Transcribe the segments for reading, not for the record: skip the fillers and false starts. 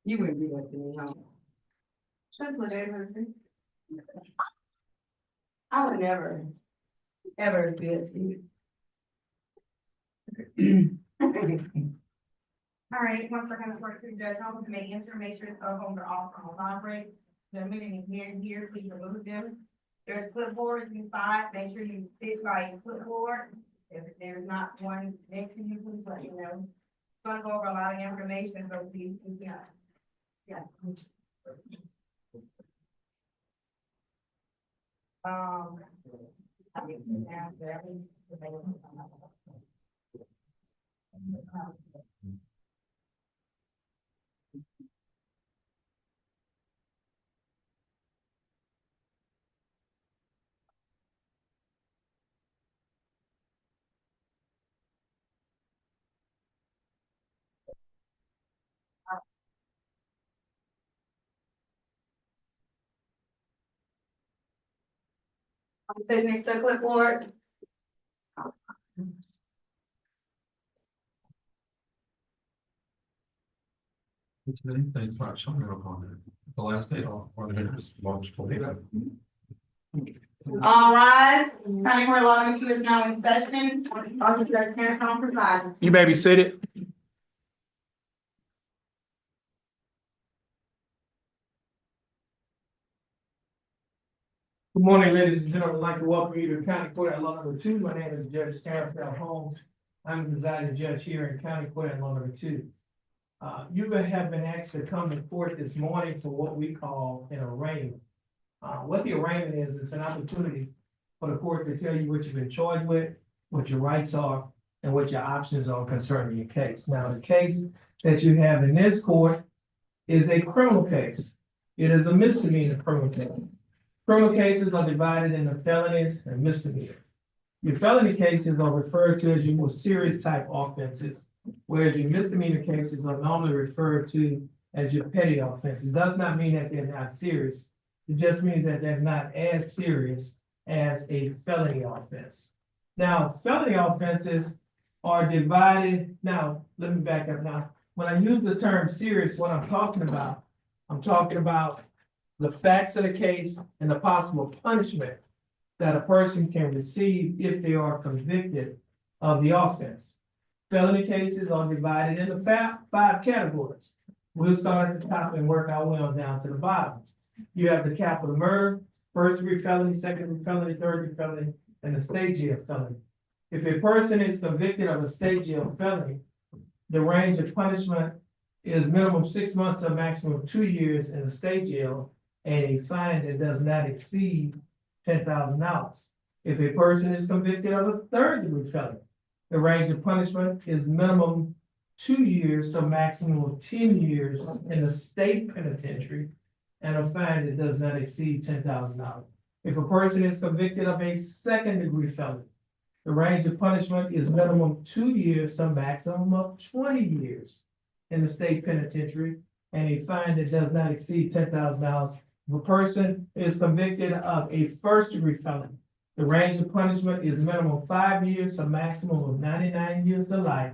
You wouldn't do that to me, huh? That's whatever. I would never, ever do it to you. All right, once we're gonna work through judge Holmes to make information, so homes are off from a line break. The meeting is here, please remove them. There's clipboards inside, make sure you sit by a clipboard. If there's not one next to you, please let me know. Gonna go over a lot of information, so please, yeah. Yeah. I think we have there. Sit next to the clipboard. Thanks for showing up on it. The last day off, or the next March 25th. All rise, county court law review is now in session. Officer Terrence on presiding. You may be seated. Good morning, ladies and gentlemen. I'd like to welcome you to County Court at Law Number 2. My name is Judge Terrence Holmes. I'm the presiding judge here in County Court at Law Number 2. You have been asked to come to court this morning for what we call an arraignment. What the arraignment is, it's an opportunity for the court to tell you what you've been charged with, what your rights are, and what your options are concerning your case. Now, the case that you have in this court is a criminal case. It is a misdemeanor criminal case. Criminal cases are divided into felonies and misdemeanors. Your felony cases are referred to as your more serious type offenses, whereas your misdemeanor cases are normally referred to as your petty offenses. It does not mean that they're not serious. It just means that they're not as serious as a felony offense. Now, felony offenses are divided. Now, let me back up now. When I use the term serious, what I'm talking about the facts of the case and the possible punishment that a person can receive if they are convicted of the offense. Felony cases are divided into five categories. We'll start at the top and work our way on down to the bottom. You have the capital murder, first degree felony, second degree felony, third degree felony, and the state jail felony. If a person is convicted of a state jail felony, the range of punishment is minimum 6 months to a maximum of 2 years in the state jail, and a fine that does not exceed $10,000. If a person is convicted of a third degree felony, the range of punishment is minimum 2 years to a maximum of 10 years in the state penitentiary, and a fine that does not exceed $10,000. If a person is convicted of a second degree felony, the range of punishment is minimum 2 years to a maximum of 20 years in the state penitentiary, and a fine that does not exceed $10,000. If a person is convicted of a first degree felony, the range of punishment is minimum 5 years to a maximum of 99 years to life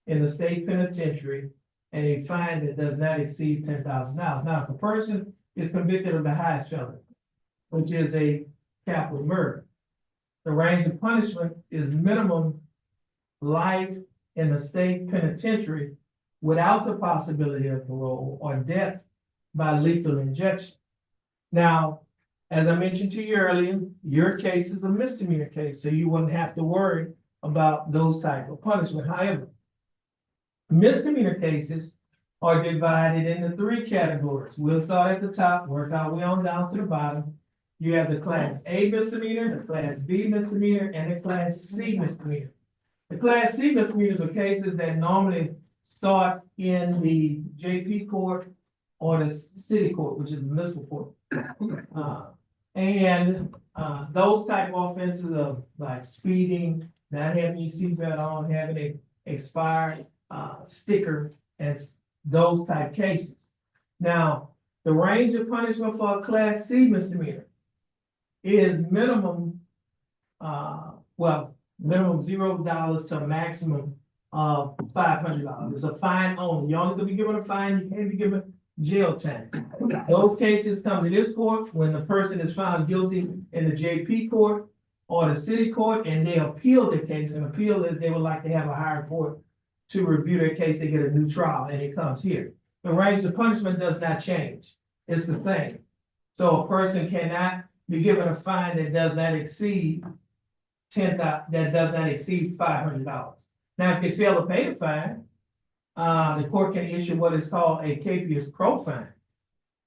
in the state penitentiary, and a fine that does not exceed $10,000. Now, if a person is convicted of the highest felony, which is a capital murder, the range of punishment is minimum life in the state penitentiary without the possibility of parole or death by lethal injection. Now, as I mentioned to you earlier, your case is a misdemeanor case, so you wouldn't have to worry about those type of punishment. However, misdemeanor cases are divided into 3 categories. We'll start at the top, work our way on down to the bottom. You have the class A misdemeanor, the class B misdemeanor, and the class C misdemeanor. The class C misdemeanors are cases that normally start in the JP court or the city court, which is the municipal court. Those type of offenses of like speeding, not having your seatbelt on, having an expired sticker, and those type cases. Now, the range of punishment for a class C misdemeanor is minimum, minimum $0 to a maximum of $500. It's a fine only. You only could be given a fine, you can't be given jail time. Those cases come to this court when the person is found guilty in the JP court or the city court, and they appeal the case. And appeal is they would like to have a higher court to review their case, they get a new trial, and it comes here. The range of punishment does not change. It's the same. So a person cannot be given a fine that does not exceed $500. Now, if they fail to pay the fine, the court can issue what is called a capias pro fine.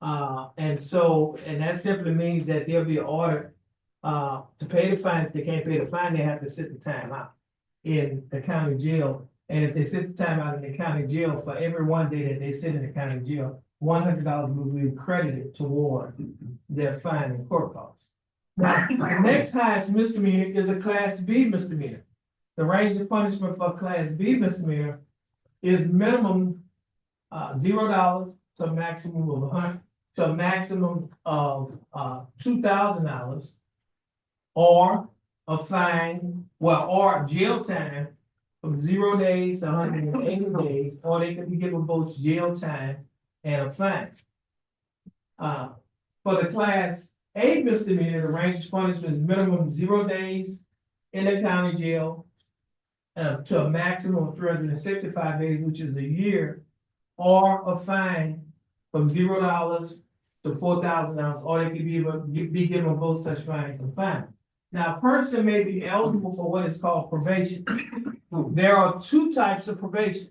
And that simply means that they'll be ordered to pay the fine. If they can't pay the fine, they have to sit the time out in the county jail. And if they sit the time out in the county jail, for every 1 day that they sit in the county jail, $100 will be credited toward their fine and court costs. Now, the next highest misdemeanor is a Class B misdemeanor. The range of punishment for Class B misdemeanor is minimum $0 to a maximum of $2,000, or a fine, or jail time from 0 days to 180 days, or they could be given both jail time and a fine. For the Class A misdemeanor, the range of punishment is minimum 0 days in the county jail to a maximum of 365 days, which is a year, or a fine from $0 to $4,000, or they could be given both such fines and fines. Now, a person may be eligible for what is called probation. There are two types of probation.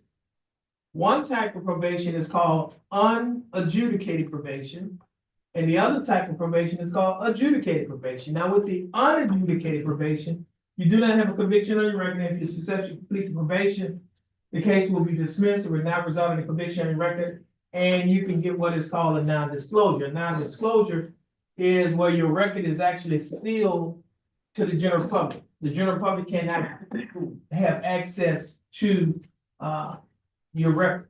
One type of probation is called unadjudicated probation, and the other type of probation is called adjudicated probation. Now, with the unadjudicated probation, you do not have a conviction on your record. If you successfully complete the probation, the case will be dismissed. It will not result in a conviction on your record, and you can get what is called a non-disclosure. Non-disclosure is where your record is actually sealed to the general public. The general public cannot have access to your record.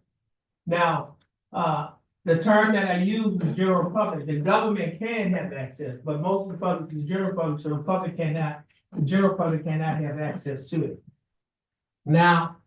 Now, the term that I use is general public. The government can have access, but most of the public is general public, so the general public cannot have access to it. Now,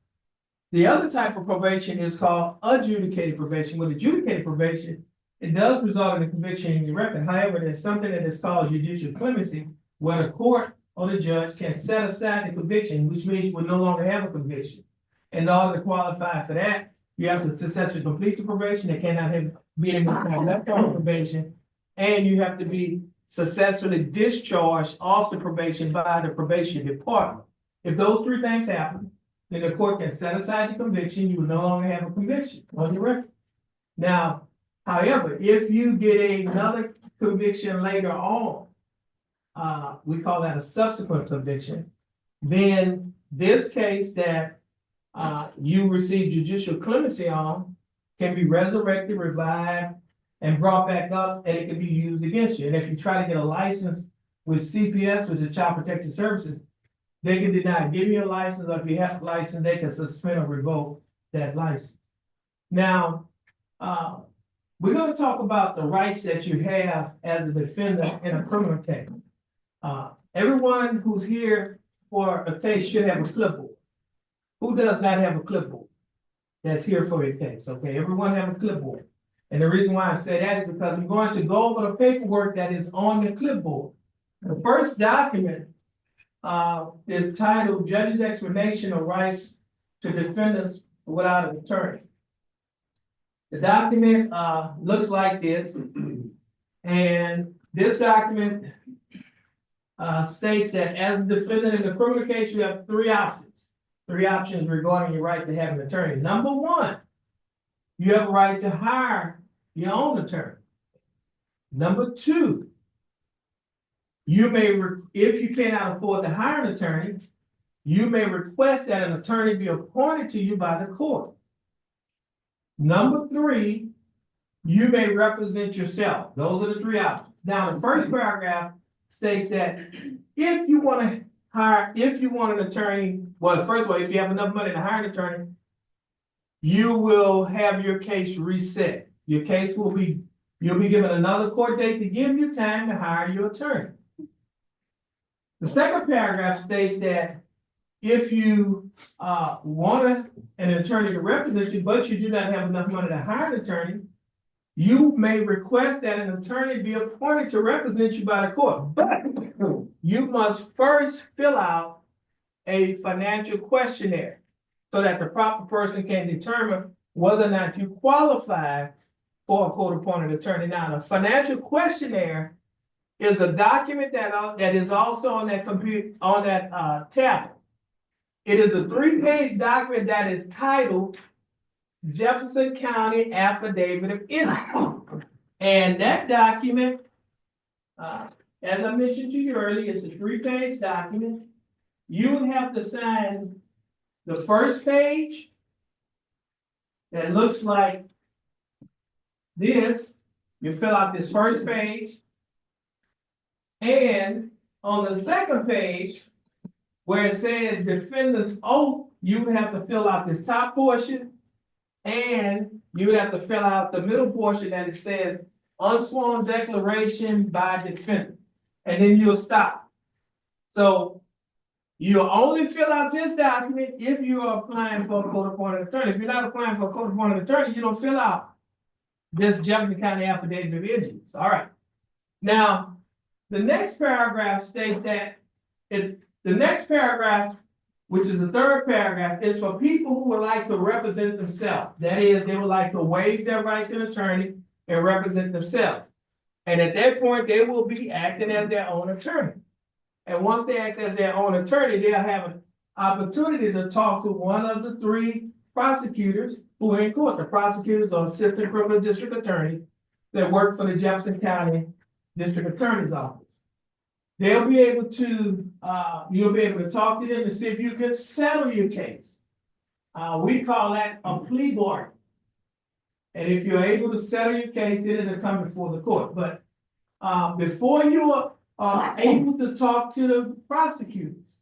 the other type of probation is called adjudicated probation. With adjudicated probation, it does result in a conviction in your record. However, there's something that is called judicial clemency, where the court or the judge can set aside the conviction, which means you will no longer have a conviction. In order to qualify for that, you have to successfully complete the probation. There cannot be any more time left on probation, and you have to be successfully discharged off the probation by the probation department. If those three things happen, then the court can set aside your conviction. You will no longer have a conviction on your record. Now, however, if you get another conviction later on, we call that a subsequent conviction, then this case that you receive judicial clemency on can be resurrected, revived, and brought back up, and it can be used against you. And if you try to get a license with CPS, which is Child Protective Services, they can deny giving you a license, or if you have a license, they can suspend or revoke that license. Now, we're going to talk about the rights that you have as a defendant in a criminal case. Everyone who's here for a case should have a clipboard. Who does not have a clipboard that's here for your case? Okay, everyone have a clipboard. And the reason why I say that is because I'm going to go over the paperwork that is on the clipboard. The first document is titled Judge's Explanation of Rights to Defendants Without an Attorney. The document looks like this, and this document states that as a defendant in the criminal case, you have three options. Three options regarding your right to have an attorney. Number one, you have a right to hire your own attorney. Number two, you may, if you cannot afford to hire an attorney, you may request that an attorney be appointed to you by the court. Number three, you may represent yourself. Those are the three options. Now, the first paragraph states that if you want an attorney, well, first of all, if you have enough money to hire an attorney, you will have your case reset. Your case will be, you'll be given another court date to give you time to hire your attorney. The second paragraph states that if you want an attorney to represent you, but you do not have enough money to hire an attorney, you may request that an attorney be appointed to represent you by the court, but you must first fill out a financial questionnaire so that the proper person can determine whether or not you qualify for a court-appointed attorney. Now, the financial questionnaire is a document that is also on that computer, on that tablet. It is a 3-page document that is titled Jefferson County Affidavit of Income. And that document, as I mentioned to you earlier, it's a 3-page document. You would have to sign the first page that looks like this. You fill out this first page. And on the second page, where it says defendant's oath, you would have to fill out this top portion. And you would have to fill out the middle portion that it says unsworn declaration by defendant. And then you'll stop. So you'll only fill out this document if you are applying for a court-appointed attorney. If you're not applying for a court-appointed attorney, you don't fill out this Jefferson County Affidavit of Injuries. All right. Now, the next paragraph states that the next paragraph, which is the third paragraph, is for people who would like to represent themselves. That is, they would like to waive their right to an attorney and represent themselves. And at that point, they will be acting as their own attorney. And once they act as their own attorney, they'll have an opportunity to talk to one of the 3 prosecutors who are in court. The prosecutors are assistant criminal district attorneys that work for the Jefferson County District Attorney's Office. They'll be able to, you'll be able to talk to them and see if you can settle your case. We call that a plea bargain. And if you're able to settle your case, then it'll come before the court. But before you are able to talk to the prosecutors,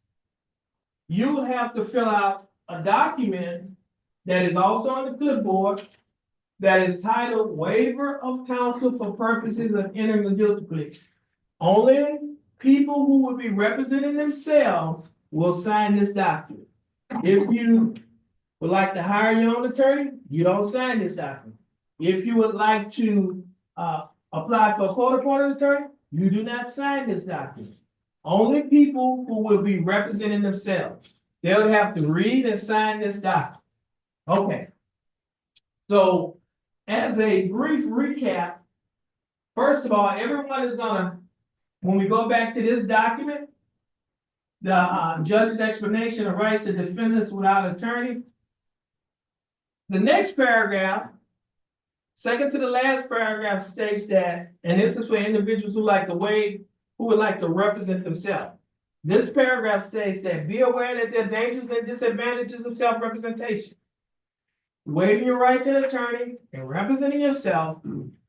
you will have to fill out a document that is also on the clipboard that is titled Waiver of Counsel for Purposes of Entering a Guilty Plea. Only people who will be representing themselves will sign this document. If you would like to hire your own attorney, you don't sign this document. If you would like to apply for a court-appointed attorney, you do not sign this document. Only people who will be representing themselves. They'll have to read and sign this document. Okay. So, as a brief recap, first of all, everyone is gonna, when we go back to this document, the judge's explanation of rights of defendants without attorney. The next paragraph, second to the last paragraph, states that, and this is for individuals who like to waive, who would like to represent themselves. This paragraph states that be aware that there are dangers and disadvantages of self-representation. Waiving your right to an attorney and representing yourself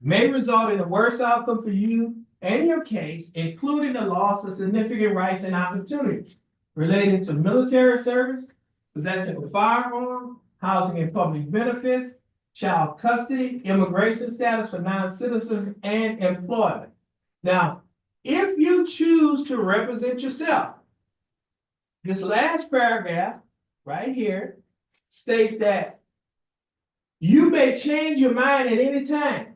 may result in a worse outcome for you and your case, including the loss of significant rights and opportunities relating to military service, possession of a firearm, housing and public benefits, child custody, immigration status for non-citizens, and employment. Now, if you choose to represent yourself, this last paragraph right here states that you may change your mind at any time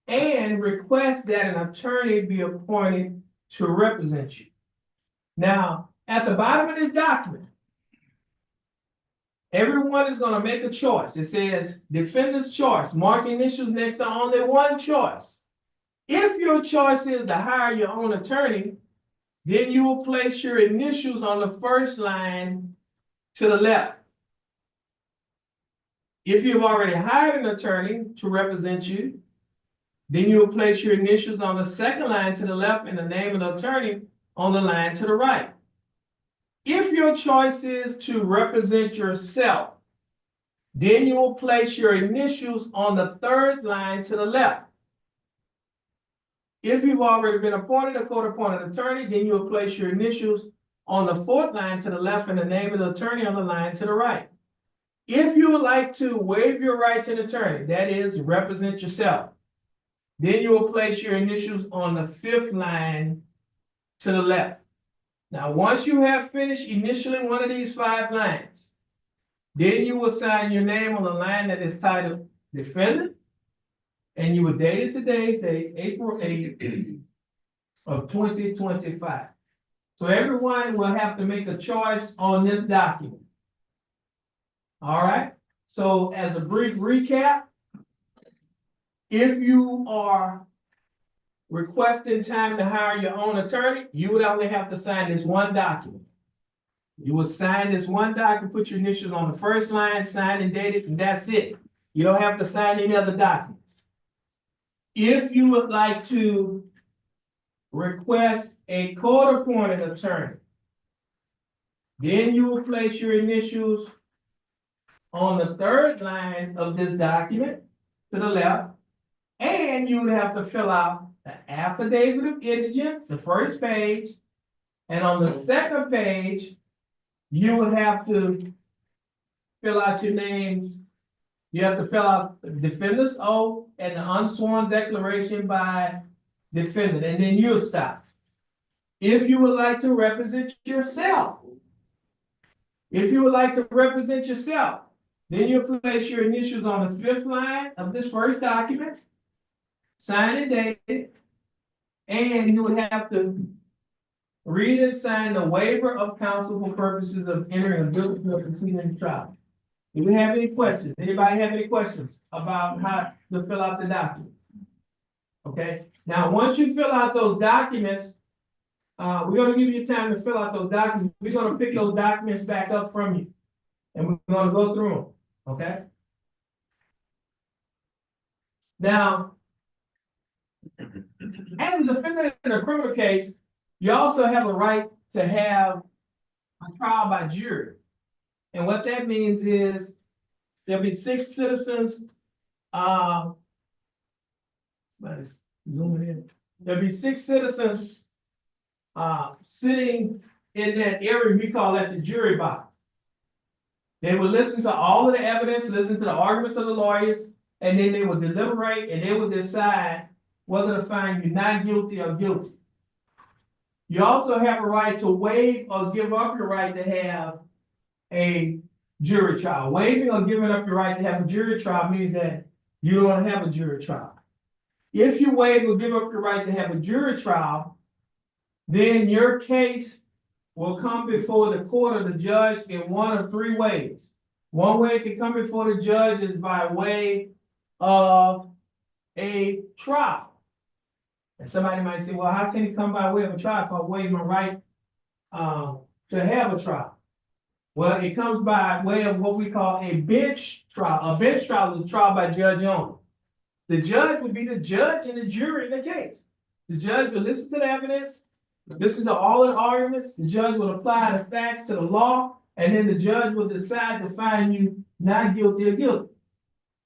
and request that an attorney be appointed to represent you. Now, at the bottom of this document, everyone is going to make a choice. It says defendant's choice, mark initials next to only one choice. If your choice is to hire your own attorney, then you will place your initials on the first line to the left. If you've already hired an attorney to represent you, then you will place your initials on the second line to the left and the name of the attorney on the line to the right. If your choice is to represent yourself, then you will place your initials on the third line to the left. If you've already been appointed a court-appointed attorney, then you will place your initials on the fourth line to the left and the name of the attorney on the line to the right. If you would like to waive your right to an attorney, that is, represent yourself, then you will place your initials on the fifth line to the left. Now, once you have finished initialing one of these 5 lines, then you will sign your name on the line that is titled defendant, and you will date it today's date, April 8th of 2025. So everyone will have to make a choice on this document. All right, so as a brief recap, if you are requesting time to hire your own attorney, you would only have to sign this one document. You will sign this one document, put your initials on the first line, sign and date it, and that's it. You don't have to sign any other documents. If you would like to request a court-appointed attorney, then you will place your initials on the third line of this document to the left, and you would have to fill out the affidavit of indigence, the first page, and on the second page, you would have to fill out your names. You have to fill out the defendant's oath and the unsworn declaration by defendant, and then you'll stop. If you would like to represent yourself, then you'll place your initials on the 5th line of this first document, sign and date it, and you would have to read and sign the waiver of counsel for purposes of entering a guilty plea proceeding in trial. Do we have any questions? Anybody have any questions about how to fill out the document? Okay, now, once you fill out those documents, we're gonna give you time to fill out those documents. We're gonna pick those documents back up from you, and we're gonna go through them, okay? Now, as a defendant in a criminal case, you also have a right to have a trial by jury. And what that means is there'll be 6 citizens, there'll be 6 citizens sitting in that area, we call that the jury box. They will listen to all of the evidence, listen to the arguments of the lawyers, and then they will deliberate and they will decide whether to find you not guilty or guilty. You also have a right to waive or give up your right to have a jury trial. Waiving or giving up your right to have a jury trial means that you don't want to have a jury trial. If you waive or give up your right to have a jury trial, then your case will come before the court or the judge in one of 3 ways. One way it can come before the judge is by way of a trial. And somebody might say, well, how can it come by way of a trial if I waive my right to have a trial? Well, it comes by way of what we call a bench trial. A bench trial is a trial by judge only. The judge would be the judge and the jury in the case. The judge will listen to the evidence, listen to all the arguments, the judge will apply the facts to the law, and then the judge will decide to find you not guilty or guilty.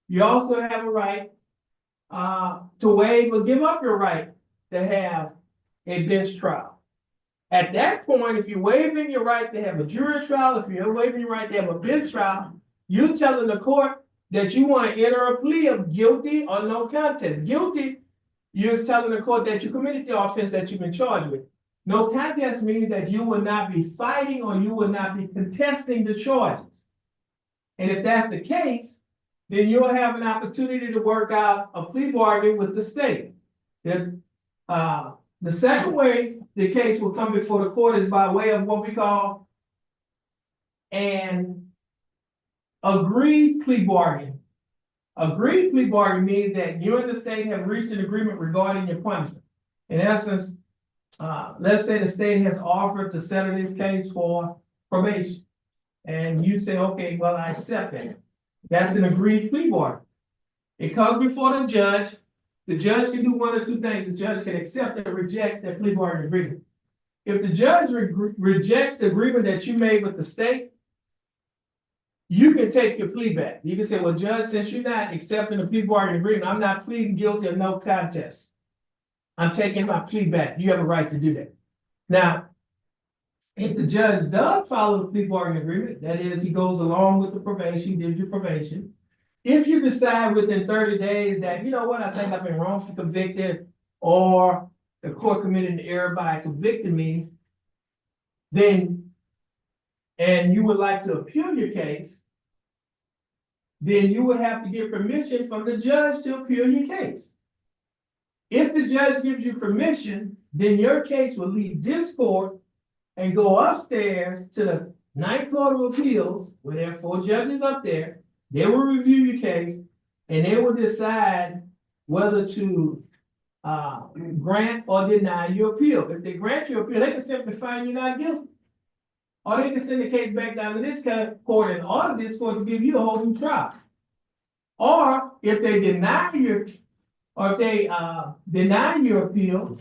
You also have a right to waive or give up your right to have a bench trial. At that point, if you're waiving your right to have a jury trial, if you're waiving your right to have a bench trial, you're telling the court that you want to enter a plea of guilty or no contest. Guilty, you're telling the court that you committed the offense that you've been charged with. No contest means that you will not be fighting or you will not be contesting the charges. And if that's the case, then you'll have an opportunity to work out a plea bargain with the state. The second way the case will come before the court is by way of what we call an agreed plea bargain. Agreed plea bargain means that you and the state have reached an agreement regarding your punishment. In essence, let's say the state has offered to settle this case for probation. And you say, okay, well, I accept that. That's an agreed plea bargain. It comes before the judge. The judge can do one of 2 things. The judge can accept or reject that plea bargain agreement. If the judge rejects the agreement that you made with the state, you can take your plea back. You can say, well, judge, since you're not accepting the plea bargain agreement, I'm not pleading guilty or no contest. I'm taking my plea back. You have a right to do that. Now, if the judge does follow the plea bargain agreement, that is, he goes along with the probation, gives you probation. If you decide within 30 days that, you know what, I think I've been wrongfully convicted, or the court committed an error by convicting me, then, and you would like to appeal your case, then you would have to get permission from the judge to appeal your case. If the judge gives you permission, then your case will leave this court and go upstairs to the Ninth Court of Appeals, where there are 4 judges up there. They will review your case and they will decide whether to grant or deny your appeal. If they grant your appeal, they can simply find you not guilty. Or they can send the case back down to this court and order this court to give you a whole new trial. Or if they deny your appeal,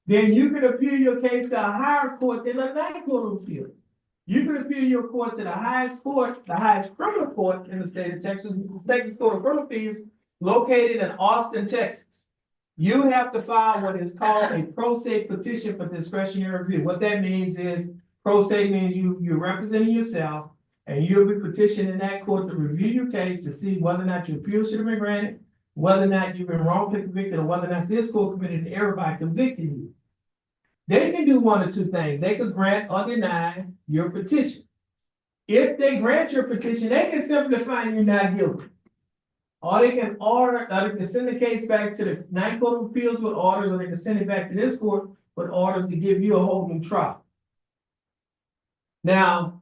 then you can appeal your case to a higher court than the Ninth Court of Appeals. You can appeal your court to the highest court, the highest criminal court in the state of Texas, Texas Court of Criminal Appeals, located in Austin, Texas. You have to file what is called a pro se petition for discretionary review. What that means is, pro se means you're representing yourself, and you'll be petitioning that court to review your case to see whether or not your appeal should have been granted, whether or not you've been wrongfully convicted, or whether or not this court committed an error by convicting you. They can do one of 2 things. They could grant or deny your petition. If they grant your petition, they can simply find you not guilty. Or they can send the case back to the Ninth Court of Appeals with orders, or they can send it back to this court with orders to give you a whole new trial. Now,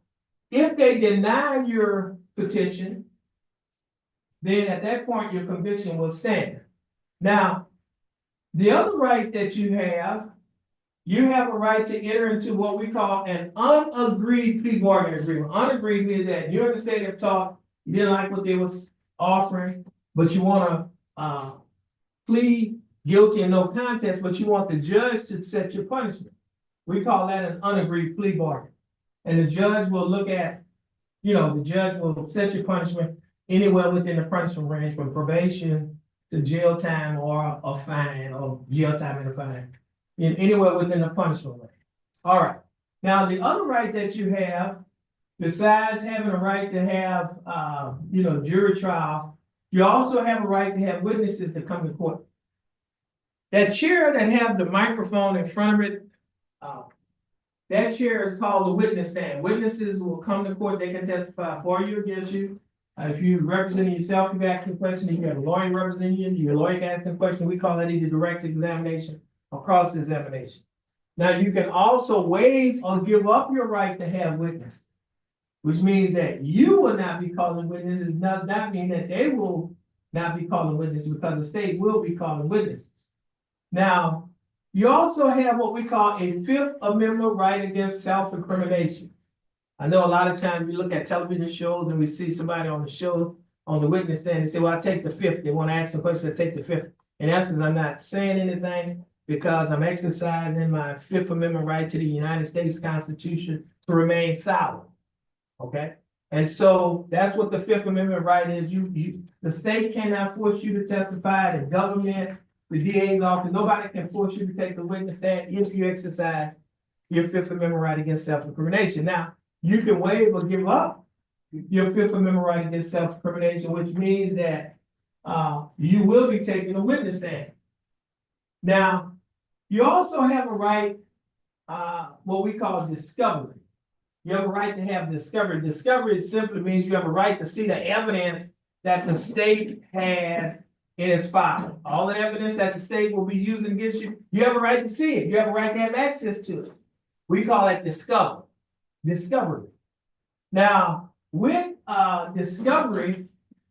if they deny your petition, then at that point, your conviction will stand. Now, the other right that you have a right to enter into what we call an unagreed plea bargaining agreement. Unagreed means that you're in the state of talk, you didn't like what they was offering, but you want to plead guilty and no contest, but you want the judge to set your punishment. We call that an unagreed plea bargain. And the judge will look at, the judge will set your punishment anywhere within the punishment range from probation to jail time or a fine, or jail time and a fine, anywhere within the punishment range. All right. Now, the other right that you have, besides having a right to have, jury trial, you also have a right to have witnesses to come to court. That chair that have the microphone in front of it, that chair is called the witness stand. Witnesses will come to court, they can testify for you, against you. If you're representing yourself, you ask a question, if you have a lawyer representing you, your lawyer can ask a question, we call that either direct examination or cross-examination. Now, you can also waive or give up your right to have witnesses, which means that you will not be calling witnesses. It does not mean that they will not be calling witnesses, because the state will be calling witnesses. Now, you also have what we call a Fifth Amendment right against self-incrimination. I know a lot of times we look at television shows and we see somebody on the show, on the witness stand, and say, well, I take the fifth. They want to ask a question, I take the fifth. In essence, I'm not saying anything because I'm exercising my Fifth Amendment right to the United States Constitution to remain silent. Okay? And so that's what the Fifth Amendment right is. The state cannot force you to testify, the government, the DA's office, nobody can force you to take the witness stand if you exercise your Fifth Amendment right against self-incrimination. Now, you can waive or give up your Fifth Amendment right against self-incrimination, which means that you will be taking a witness stand. Now, you also have a right, what we call discovery. You have a right to have discovery. Discovery simply means you have a right to see the evidence that the state has in its file. All the evidence that the state will be using against you, you have a right to see it. You have a right to have access to it. We call it discovery. Now, with discovery,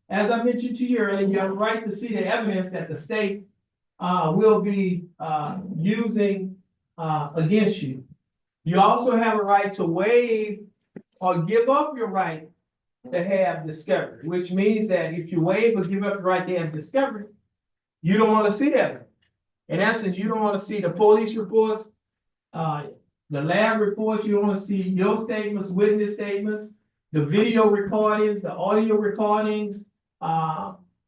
as I mentioned to you earlier, you have a right to see the evidence that the state will be using against you. You also have a right to waive or give up your right to have discovery, which means that if you waive or give up the right to have discovery, you don't want to see that. In essence, you don't want to see the police reports, the lab reports. You don't want to see your statements, witness statements, the video recordings, the audio recordings,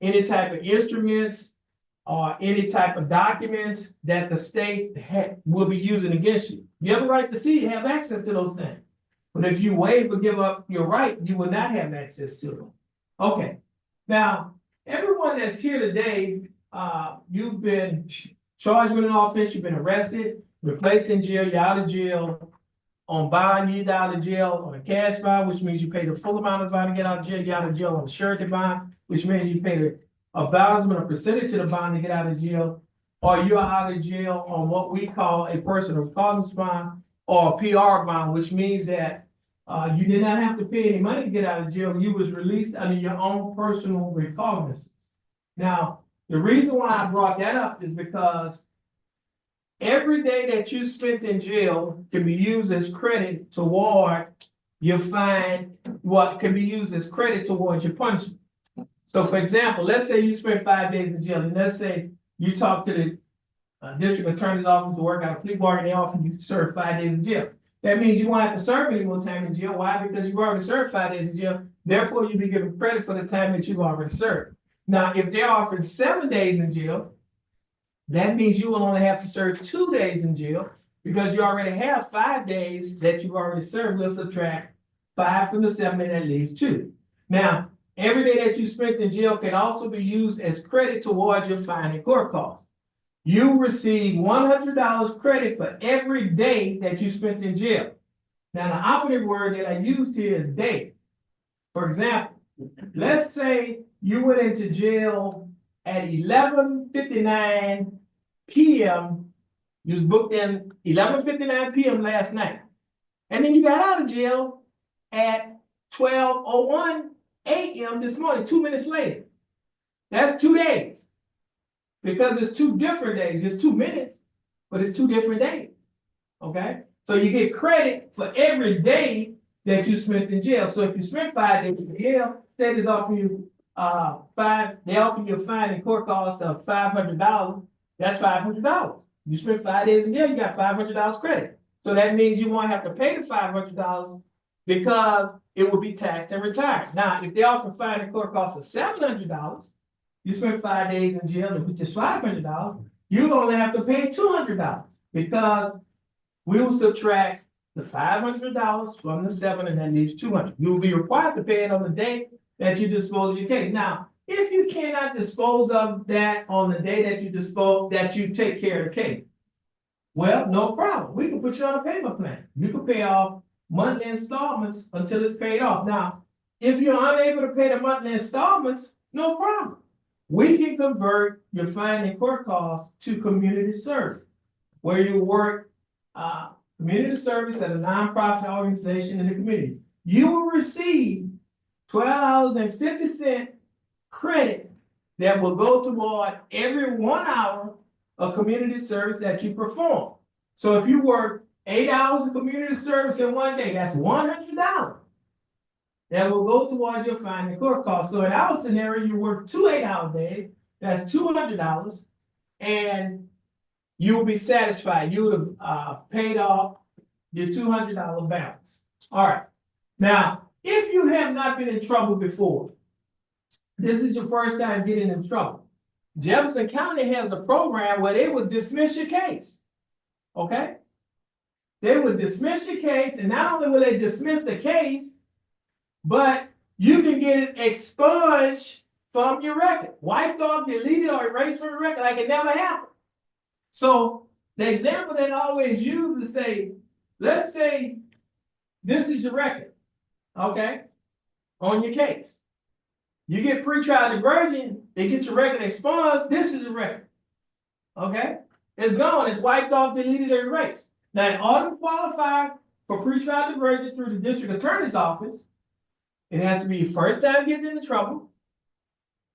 any type of instruments, or any type of documents that the state will be using against you. You have a right to see, have access to those things. But if you waive or give up your right, you will not have access to them. Okay. Now, everyone that's here today, you've been charged with an offense, you've been arrested, you're placed in jail, you're out of jail. on bond, you get out of jail on a cash bond, which means you pay the full amount of bond to get out of jail. You get out of jail on a surety bond, which means you pay a bondsman a percentage of the bond to get out of jail. Or you're out of jail on what we call a personal recognizance bond or a PR bond, which means that you did not have to pay any money to get out of jail. You was released under your own personal recognizance. Now, the reason why I brought that up is because every day that you spent in jail can be used as credit toward your fine, what can be used as credit towards your punishment. So for example, let's say you spent 5 days in jail, and let's say you talk to the district attorney's office to work out a plea bargain, they offer you to serve 5 days in jail. That means you won't have to serve any more time in jail. Why? Because you've already served 5 days in jail. Therefore, you'll be given credit for the time that you've already served. Now, if they're offering 7 days in jail, that means you will only have to serve 2 days in jail because you already have 5 days that you've already served. We'll subtract 5 from the 7 and that leaves 2. Now, every day that you spent in jail can also be used as credit towards your fine and court costs. You receive $100 credit for every day that you spent in jail. Now, the operative word that I used here is day. For example, let's say you went into jail at 11:59 p.m. You was booked in 11:59 p.m. last night. And then you got out of jail at 12:01 a.m. this morning, 2 minutes later. That's 2 days. Because it's 2 different days, just 2 minutes, but it's 2 different days. Okay? So you get credit for every day that you spent in jail. So if you spent 5 days in jail, state is offering you they offer you a fine and court costs of $500. That's $500. You spent 5 days in jail, you got $500 credit. So that means you won't have to pay the $500 because it will be taxed and retired. Now, if they offer fine and court costs of $700, you spent 5 days in jail, which is $500, you only have to pay $200 because we will subtract the $500 from the 7 and that leaves $200. You will be required to pay it on the day that you dispose of your case. Now, if you cannot dispose of that on the day that you take care of the case, well, no problem. We can put you on a payment plan. You can pay off monthly installments until it's paid off. Now, if you're unable to pay the monthly installments, no problem. We can convert your fine and court costs to community service, where you work community service at a nonprofit organization in the community. You will receive $12.50 credit that will go toward every 1 hour of community service that you perform. So if you work 8 hours of community service in 1 day, that's $100. That will go towards your fine and court costs. So in our scenario, you work 2 8-hour days, that's $200, and you'll be satisfied. You would have paid off your $200 balance. All right. Now, if you have not been in trouble before, this is your first time getting in trouble. Jefferson County has a program where they would dismiss your case. Okay? They would dismiss your case, and not only will they dismiss the case, but you can get it expunged from your record, wiped off, deleted, or erased from your record like it never happened. So the example that I always use is say, let's say this is your record, okay, on your case. You get pretrial diversion, they get your record expunged, this is your record, okay? It's gone, it's wiped off, deleted, or erased. Now, in order to qualify for pretrial diversion through the district attorney's office, it has to be your first time getting into trouble.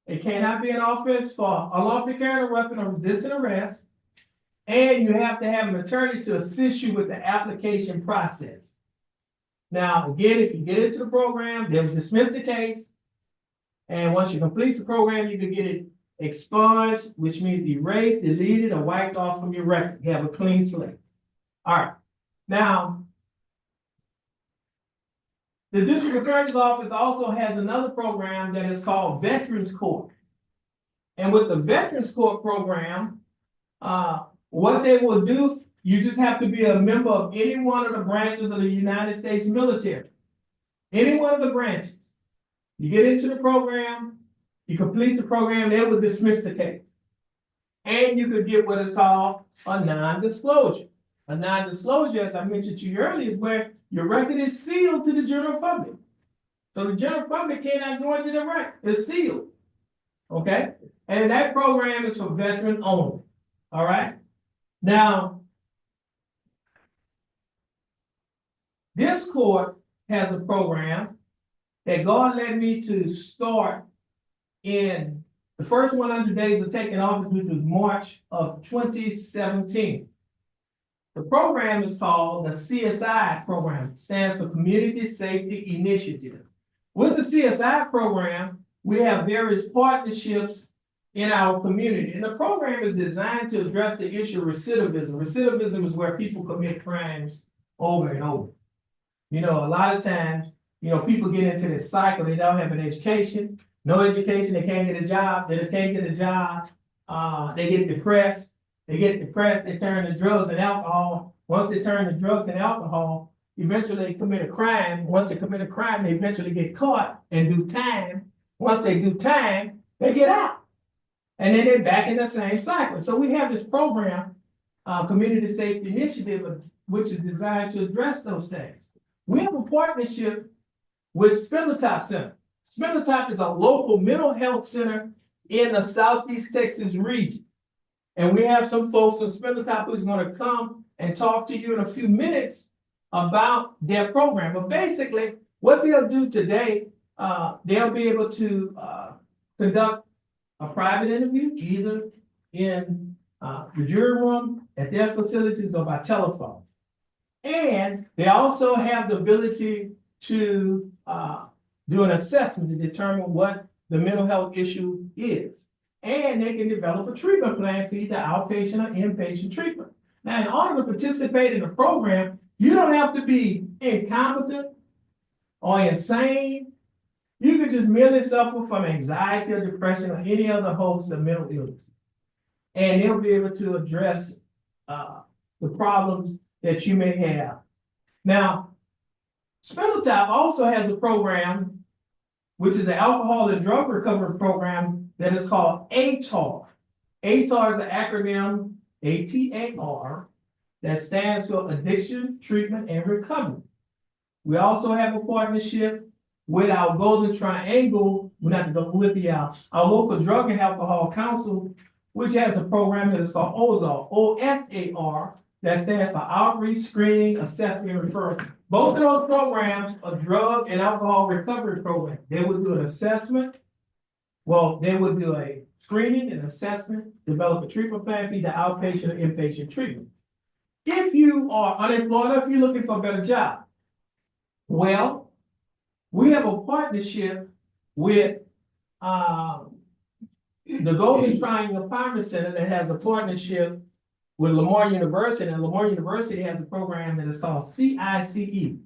It cannot be an offense for unlawfully carrying a weapon or resisting arrest. And you have to have an attorney to assist you with the application process. Now, again, if you get into the program, they'll dismiss the case. And once you complete the program, you can get it expunged, which means erased, deleted, or wiped off from your record. You have a clean slate. All right. Now, the district attorney's office also has another program that is called Veterans Court. And with the Veterans Court program, what they will do, you just have to be a member of any one of the branches of the United States military. Any one of the branches. You get into the program, you complete the program, they will dismiss the case. And you could get what is called a non-disclosure. A non-disclosure, as I mentioned to you earlier, is where your record is sealed to the general public. So the general public cannot go into the record, it's sealed. Okay, and that program is for veterans only, all right? Now, this court has a program that God led me to start in the first 100 days of taking office, which was March of 2017. The program is called the CSI program, stands for Community Safety Initiative. With the CSI program, we have various partnerships in our community, and the program is designed to address the issue of recidivism. Recidivism is where people commit crimes over and over. You know, a lot of times, you know, people get into this cycle, they don't have an education, no education, they can't get a job, they can't get a job, they get depressed, they turn to drugs and alcohol. Once they turn to drugs and alcohol, eventually they commit a crime. Once they commit a crime, they eventually get caught and do time. Once they do time, they get out. And then they're back in the same cycle. So we have this program, Community Safety Initiative, which is designed to address those things. We have a partnership with Spindletop Center. Spindletop is a local mental health center in the Southeast Texas region. And we have some folks from Spindletop who's going to come and talk to you in a few minutes about their program. But basically, what they'll do today, they'll be able to conduct a private interview, either in the jury room, at their facilities, or by telephone. And they also have the ability to do an assessment to determine what the mental health issue is. And they can develop a treatment plan for either outpatient or inpatient treatment. Now, in order to participate in the program, you don't have to be incompetent or insane. You could just merely suffer from anxiety or depression or any other host of mental illness. And they'll be able to address the problems that you may have. Now, Spindletop also has a program, which is an alcohol and drug recovery program that is called ATAR. ATAR is an acronym, ATAR, that stands for Addiction, Treatment, and Recovery. We also have a partnership with our Golden Triangle, our local drug and alcohol council, which has a program that is called OSAR, OSAR, that stands for Outreach, Screening, Assessment, and Referral. Both of those programs are drug and alcohol recovery programs. They would do an assessment. Well, they would do a screening and assessment, develop a treatment plan for either outpatient or inpatient treatment. If you are unemployed or if you're looking for a better job, well, we have a partnership with the Golden Triangle Empowerment Center that has a partnership with Lamar University, and Lamar University has a program that is called CICE,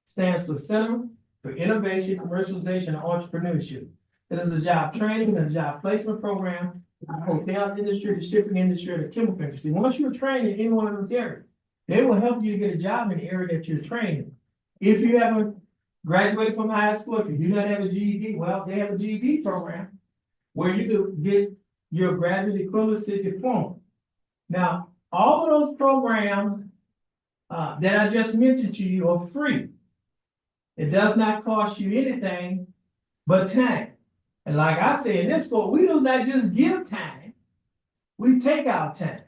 stands for Center for Innovation, Commercialization, and Entrepreneurship. It is a job training and a job placement program, the hotel industry, the shipping industry, the chemical industry. Once you're trained in any one of those areas, they will help you to get a job in the area that you're trained. If you haven't graduated from high school, if you do not have a GED, well, they have a GED program where you can get your graduate equivalency diploma. Now, all of those programs that I just mentioned to you are free. It does not cost you anything but time. And like I say in this book, we do not just give time, we take our time.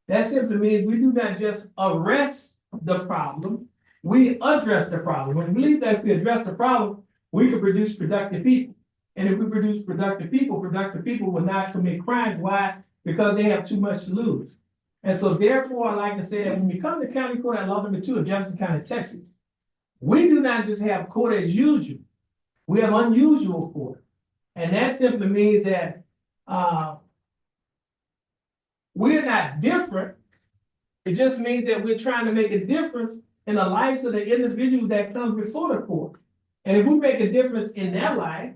That simply means we do not just arrest the problem, we address the problem. We believe that if we address the problem, we can produce productive people. And if we produce productive people will not commit crimes. Why? Because they have too much to lose. And so therefore, I like to say that when we come to County Court at Law Number 2 of Jefferson County, Texas, we do not just have court as usual. We have unusual court. And that simply means that we're not different. It just means that we're trying to make a difference in the lives of the individuals that come before the court. And if we make a difference in their life,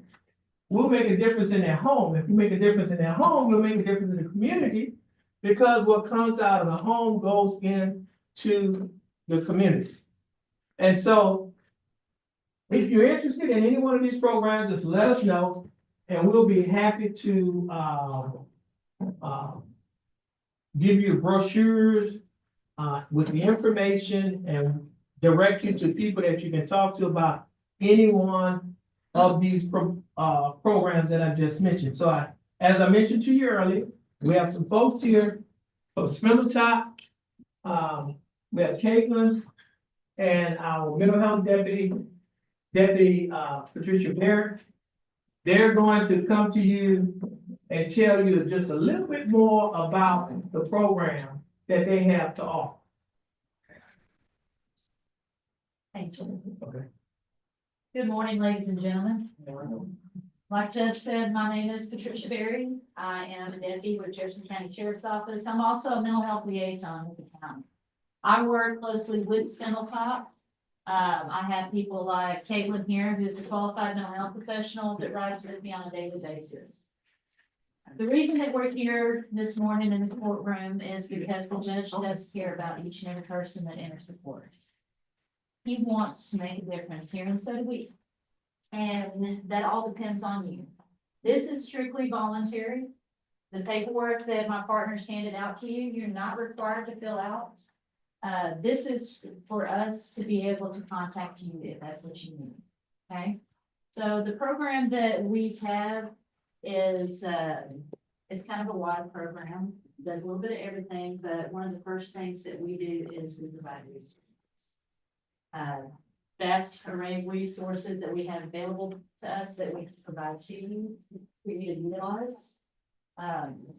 we'll make a difference in their home. If we make a difference in their home, we'll make a difference in the community, because what comes out of the home goes into the community. And so if you're interested in any one of these programs, just let us know, and we'll be happy to give you brochures with the information and direct you to people that you can talk to about any one of these programs that I just mentioned. So as I mentioned to you earlier, we have some folks here from Spindletop. We have Caitlin and our mental health deputy Patricia Barrett. They're going to come to you and tell you just a little bit more about the program that they have to offer. Thank you. Okay. Good morning, ladies and gentlemen. Like Judge said, my name is Patricia Berry. I am a deputy with Jefferson County Sheriff's Office. I'm also a mental health liaison with the county. I work closely with Spindletop. I have people like Caitlin here, who's a qualified mental health professional that rides with me on a daily basis. The reason that we're here this morning in the courtroom is because the judge does care about each and every person that enters the court. He wants to make a difference here, and so do we. And that all depends on you. This is strictly voluntary. The paperwork that my partners handed out to you, you're not required to fill out. This is for us to be able to contact you if that's what you need, okay? So the program that we have is kind of a wide program. It does a little bit of everything, but one of the first things that we do is we provide resources. Vast array of resources that we have available to us that we can provide to you for you to utilize.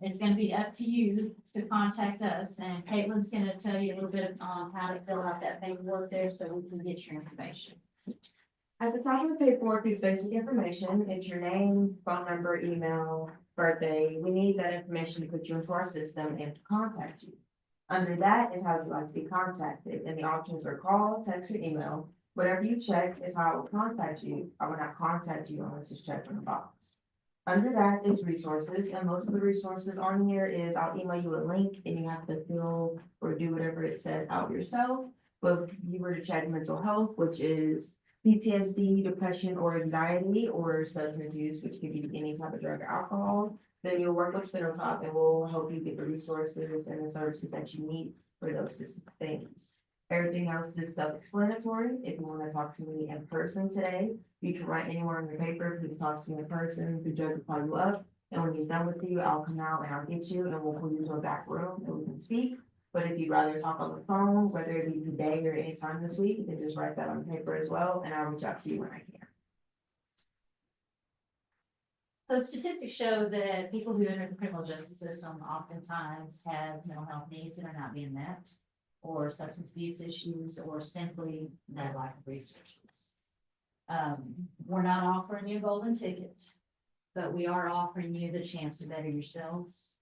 It's going to be up to you to contact us, and Caitlin's going to tell you a little bit on how to fill out that paperwork there so we can get your information. At the top of the paperwork is basic information. It's your name, phone number, email, birthday. We need that information to put you into our system and to contact you. Under that is how you'd like to be contacted, and the options are call, text, or email. Whatever you check is how I will contact you. I will not contact you unless it's checked in the box. Under that is resources, and most of the resources on here is I'll email you a link and you have to fill or do whatever it says out yourself. But if you were to check mental health, which is PTSD, depression, or anxiety, or substance use, which could be any type of drug or alcohol, then you'll work with Spindletop and we'll help you get the resources and the services that you need for those specific things. Everything else is self-explanatory. If you want to talk to me in person today, you can write anywhere on your paper. You can talk to me in person. The judge will call you up, and when he's done with you, I'll come out and I'll get you, and we'll pull you to a back room and we can speak. But if you'd rather talk on the phone, whether it be today or anytime this week, you can just write that on paper as well, and I'll reach out to you when I can. So statistics show that people who enter the criminal justice system oftentimes have mental health needs that are not being met, or substance abuse issues, or simply no lack of resources. We're not offering you a golden ticket, but we are offering you the chance to better yourselves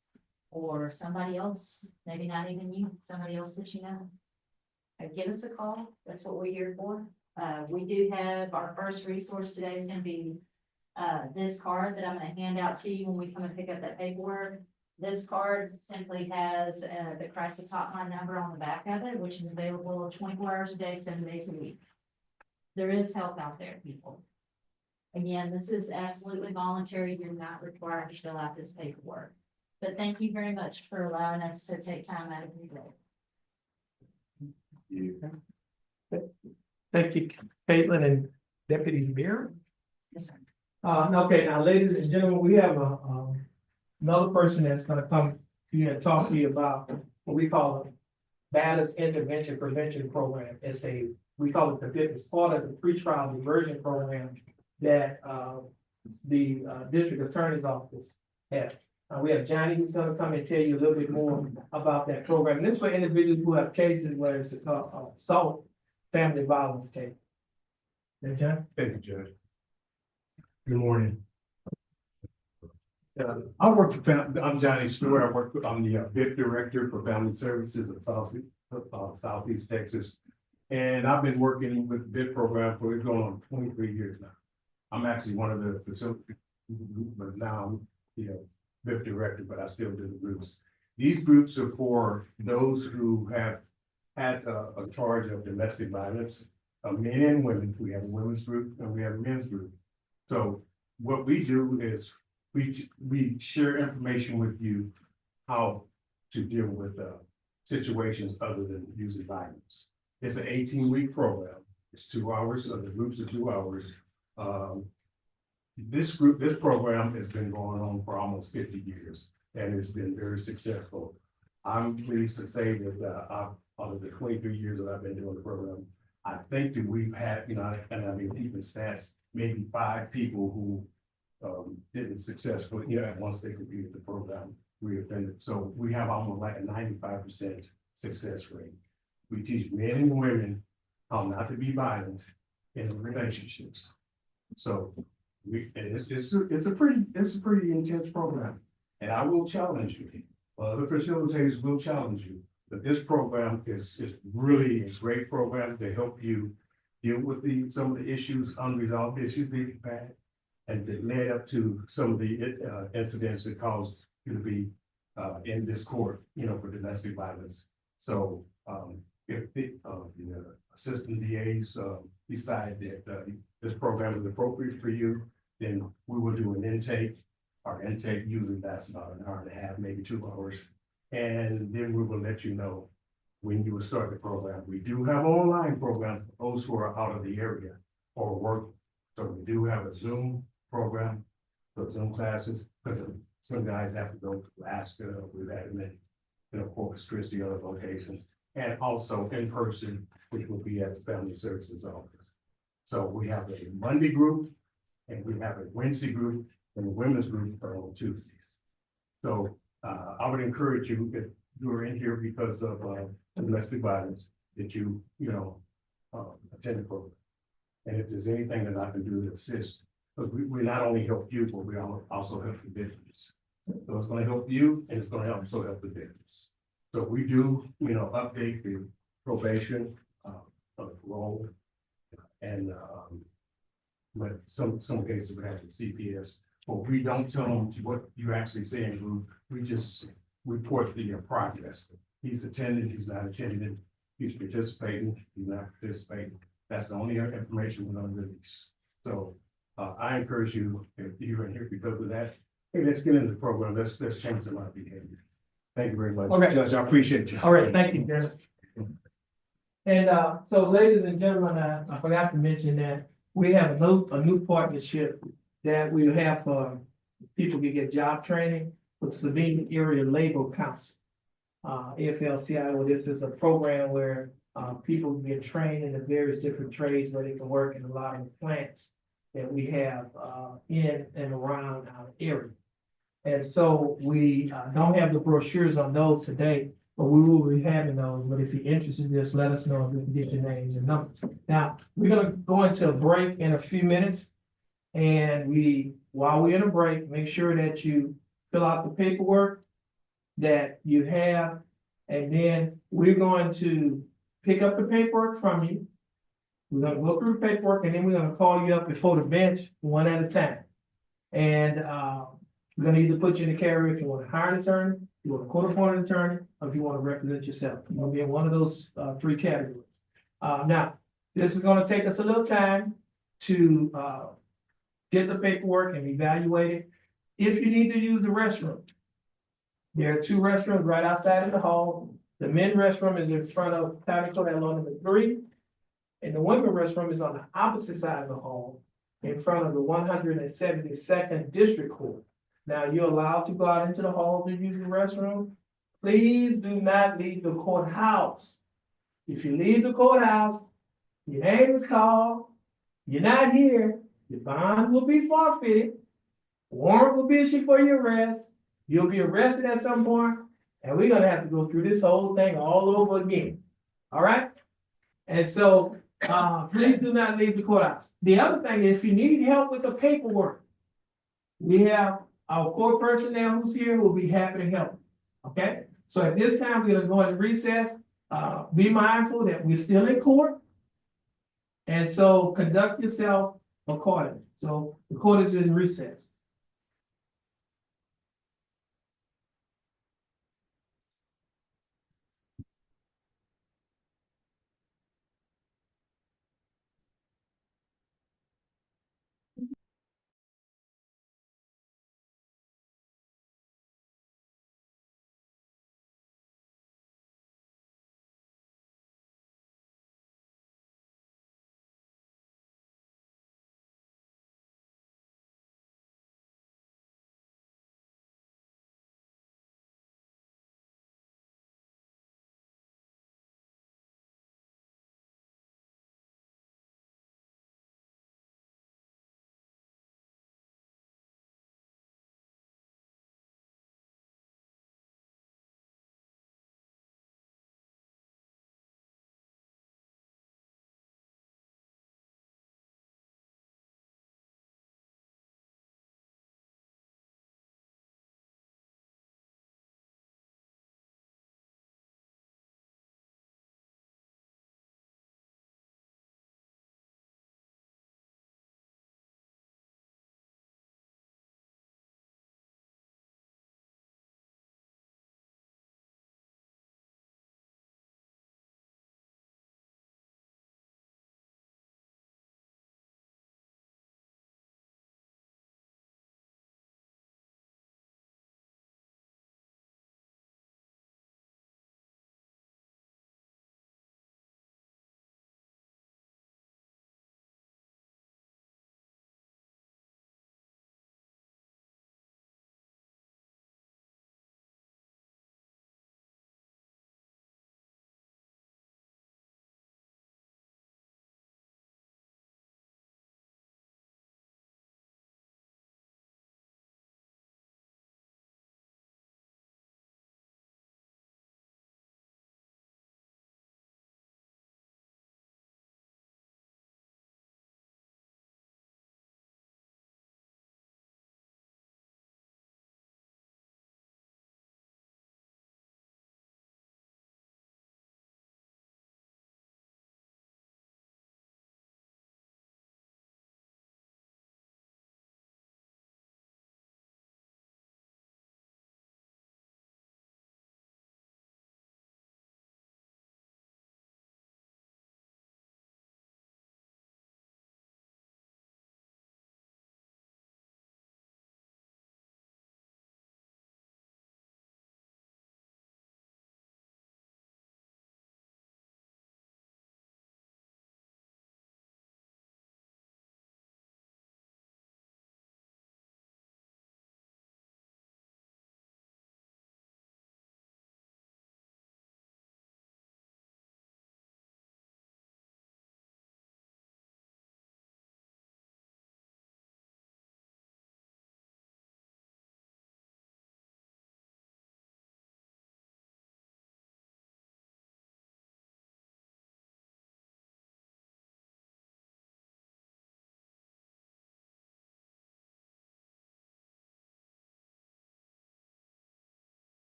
or somebody else, maybe not even you, somebody else that you know. Give us a call. That's what we're here for. We do have our first resource today is going to be this card that I'm going to hand out to you when we come and pick up that paperwork. This card simply has the crisis hotline number on the back of it, which is available 24 hours a day, 7 days a week. There is help out there, people. Again, this is absolutely voluntary. You're not required to fill out this paperwork. But thank you very much for allowing us to take time out of your day. Thank you, Caitlin and Deputy Bear. Yes, sir. Okay, now, ladies and gentlemen, we have another person that's gonna come to you and talk to you about what we call a Violence Intervention Prevention Program. We call it it's part of the pretrial diversion program that the district attorney's office has. We have Johnny who's gonna come and tell you a little bit more about that program. And this is for individuals who have cases where it's assault, family violence case. Yeah, John? Thank you, Judge. Good morning. I work for, I'm Johnny Stewart. I'm the BIP director for Family Services of Southeast Texas. And I've been working with the BIP program for going on 23 years now. I'm actually one of the facility, but now I'm, BIP director, but I still do the groups. These groups are for those who have had a charge of domestic violence, men and women. We have a women's group and we have a men's group. So what we do is we share information with you how to deal with situations other than using violence. It's an 18-week program. It's 2 hours, so the groups are 2 hours. This program has been going on for almost 50 years and it's been very successful. I'm pleased to say that, out of the 23 years that I've been doing the program, I think that we've had, and I've been keeping stats, maybe 5 people who didn't successfully, once they completed the program, reoffended. So we have almost like a 95% success rate. We teach men and women how not to be violent in relationships. So it's a pretty intense program, and I will challenge you. The facilitators will challenge you, but this program is really a great program to help you deal with some of the issues, unresolved issues that you've had, and that led up to some of the incidents that caused you to be in this court, for domestic violence. So if the assistant DAs decide that this program is appropriate for you, then we will do an intake. Our intake usually lasts about an hour and a half, maybe 2 hours. And then we will let you know when you will start the program. We do have an online program for those who are out of the area or work. So we do have a Zoom program for Zoom classes, because some guys have to go to Alaska, we've had them in Corpus Christi, other locations, and also in person, which will be at the Family Services Office. So we have a Monday group, and we have a Wednesday group, and the women's group are on Tuesdays. So I would encourage you, if you are in here because of domestic violence, that you attend the program. And if there's anything that I can do to assist, because we not only help you, but we also help the victims. So it's going to help you, and it's going to also help the victims. So we do, update the probation, parole, and but some cases we have the CPS, but we don't tell them what you're actually saying, group. We just report the progress. He's attending, he's not attending, he's participating, he's not participating. That's the only information we're gonna release. So I encourage you, if you're in here because of that, hey, let's get into the program. Let's change some of our behavior. Thank you very much, Okay. Judge. I appreciate you. All right, thank you, Dennis. And so ladies and gentlemen, I forgot to mention that we have a new partnership that we have for people to get job training with Sabine Area Labor Council. AFL-CIO, this is a program where people get trained in the various different trades where they can work in a lot of the plants that we have in and around our area. And so we don't have the brochures on those today, but we will be having those. But if you're interested in this, let us know if we can get your names and numbers. Now, we're gonna go into a break in a few minutes. And while we're in a break, make sure that you fill out the paperwork that you have. And then we're going to pick up the paperwork from you. We're gonna go through the paperwork, and then we're gonna call you up before the bench one at a time. And we're gonna either put you in the category if you want to hire an attorney, you want a court-appointed attorney, or if you want to represent yourself. You're gonna be in one of those 3 categories. Now, this is gonna take us a little time to get the paperwork and evaluate it. If you need to use the restroom, there are 2 restrooms right outside in the hall. The men's restroom is in front of County Court at law number 3. And the women's restroom is on the opposite side of the hall in front of the 172nd District Court. Now, you're allowed to go out into the hall to use the restroom. Please do not leave the courthouse. If you leave the courthouse, your name is called, you're not here, your bond will be forfeited, warrant will be issued for your arrest, you'll be arrested at some point, and we're gonna have to go through this whole thing all over again. All right? And so, please do not leave the courthouse. The other thing, if you need help with the paperwork, we have our court personnel who's here who will be happy to help. Okay? So at this time, we're gonna go into recess. Be mindful that we're still in court. And so conduct yourself accordingly. So the court is in recess.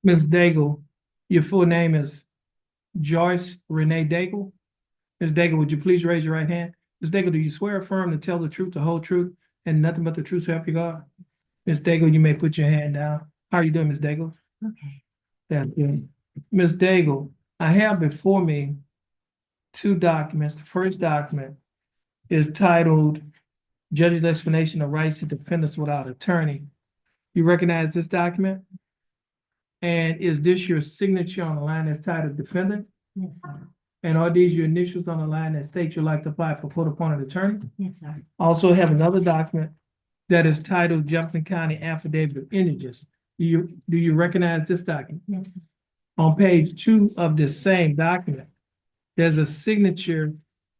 Ms. Daigle, your full name is Joyce Renee Daigle. Ms. Daigle, would you please raise your right hand? Ms. Daigle, do you swear or affirm to tell the truth, the whole truth, and nothing but the truth so help you God? Ms. Daigle, you may put your hand down. How are you doing, Ms. Daigle? Okay. That's good. Ms. Daigle, I have before me two documents. The first document is titled Judge's Explanation of Rights to Defendants Without Attorney. You recognize this document? And is this your signature on the line that's titled Defendant? Yes, sir. And are these your initials on the line that state you'd like to apply for court-appointed attorney? Yes, sir. Also have another document that is titled Jefferson County Affidavit of Images. Do you recognize this document? Yes, sir. On page 2 of this same document, there's a signature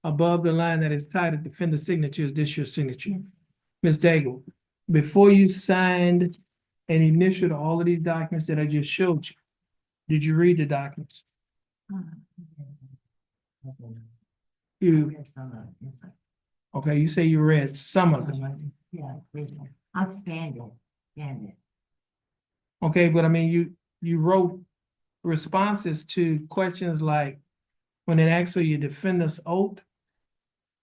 above the line that is titled Defendant Signature. Is this your signature? Yes. Ms. Daigle, before you signed and initialed all of these documents that I just showed you, did you read the documents? You, okay, you say you read some of them. Yeah, I'll stand it. Okay, but I mean, you wrote responses to questions like when it asks for your defendant's oath.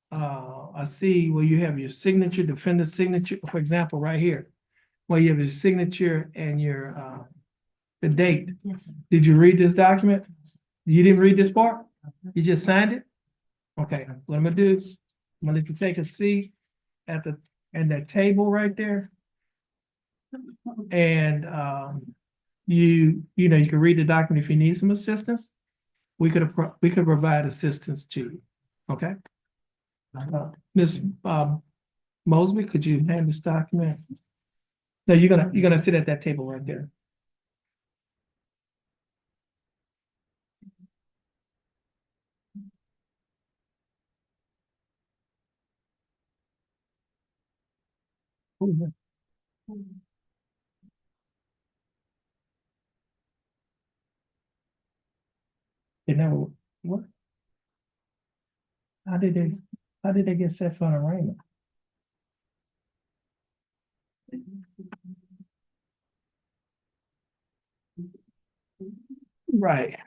I see where you have your signature, defendant's signature, for example, right here, where you have your signature and your the date. Yes, sir. Did you read this document? You didn't read this part? You just signed it? Okay, what I'm gonna do is, I'm gonna let you take a seat at that table right there. And you know, you can read the document if you need some assistance. We could provide assistance to you, okay? Ms. Mosby, could you hand this document? No, you're gonna sit at that table right there. You know, what? How did they get set for an arraignment? Right.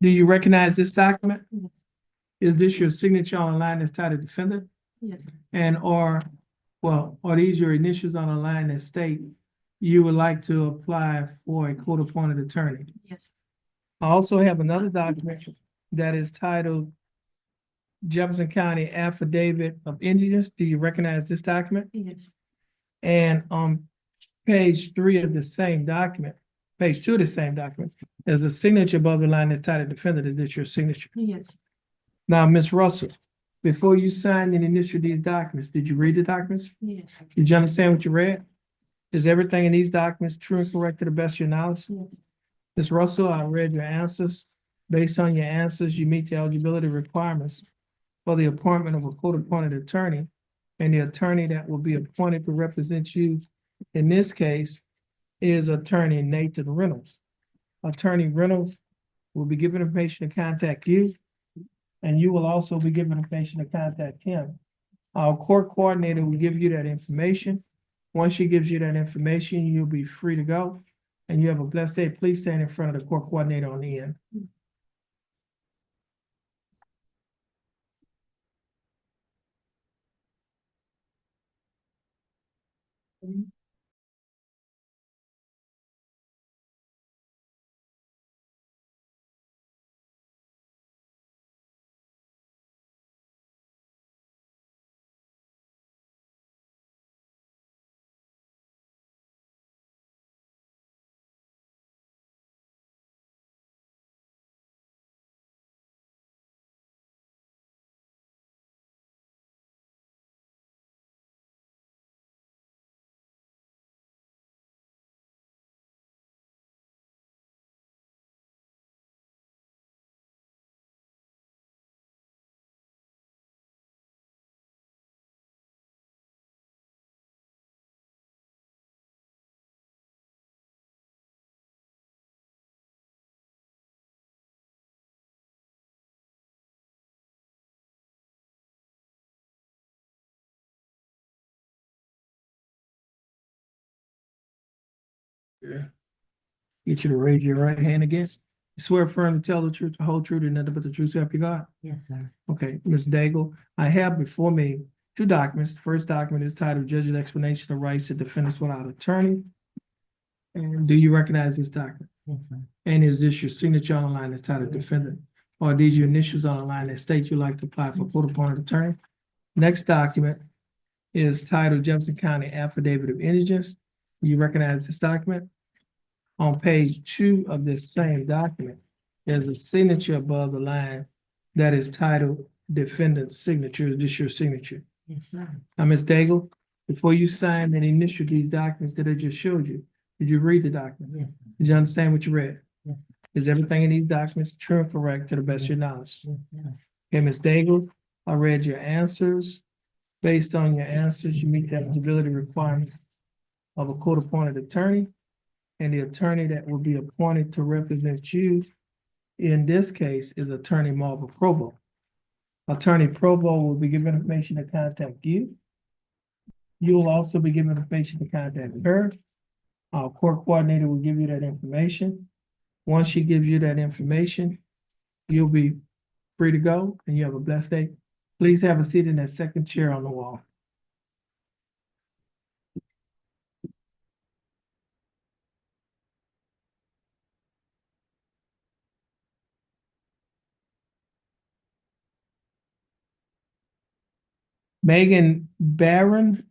Do you recognize this document? Is this your signature on a line that's titled defendant? Yes. And are these your initials on a line that state you would like to apply for a court-appointed attorney? Yes. I also have another document that is titled Jefferson County Affidavit of Indigence. Do you recognize this document? Yes. And on page 3 of the same document, page 2 of the same document, there's a signature above the line that's titled defendant. Is this your signature? Yes. Now, Ms. Russell, before you signed and initialed these documents, did you read the documents? Yes. Did you understand what you read? Is everything in these documents true and correct to the best of your knowledge? Yes. Ms. Russell, I read your answers. Based on your answers, you meet the eligibility requirements for the appointment of a court-appointed attorney, and the attorney that will be appointed to represent you in this case is Attorney Nathan Reynolds. Attorney Reynolds will be given information to contact you, and you will also be given information to contact him. Our court coordinator will give you that information. Once she gives you that information, you'll be free to go, and you have a blessed day. Please stand in front of the court coordinator on the end. Get you to raise your right hand again. You swear affirm to tell the truth, the whole truth, and nothing but the truth, so help you God? Yes, sir. Okay, Ms. Daigle, I have before me two documents. The first document is titled Judge's Explanation of Rights to Defendants Without Attorney. And do you recognize this document? Yes, sir. And is this your signature on the line that's titled defendant? Or are these your initials on the line that state you'd like to apply for court-appointed attorney? Next document is titled Jefferson County Affidavit of Indigence. You recognize this document? On page 2 of this same document, there's a signature above the line that is titled defendant's signature. Is this your signature? Yes, sir. Now, Ms. Daigle, before you signed and initialed these documents that I just showed you, did you read the document? Yes. Did you understand what you read? Yes. Is everything in these documents true and correct to the best of your knowledge? Yes, sir. Okay, Ms. Daigle, I read your answers. Based on your answers, you meet the eligibility requirements of a court-appointed attorney, and the attorney that will be appointed to represent you in this case is Attorney Marva Provo. Attorney Provo will be given information to contact you. You will also be given information to contact her. Our court coordinator will give you that information. Once she gives you that information, you'll be free to go, and you have a blessed day. Please have a seat in that second chair on the wall. Megan Barron.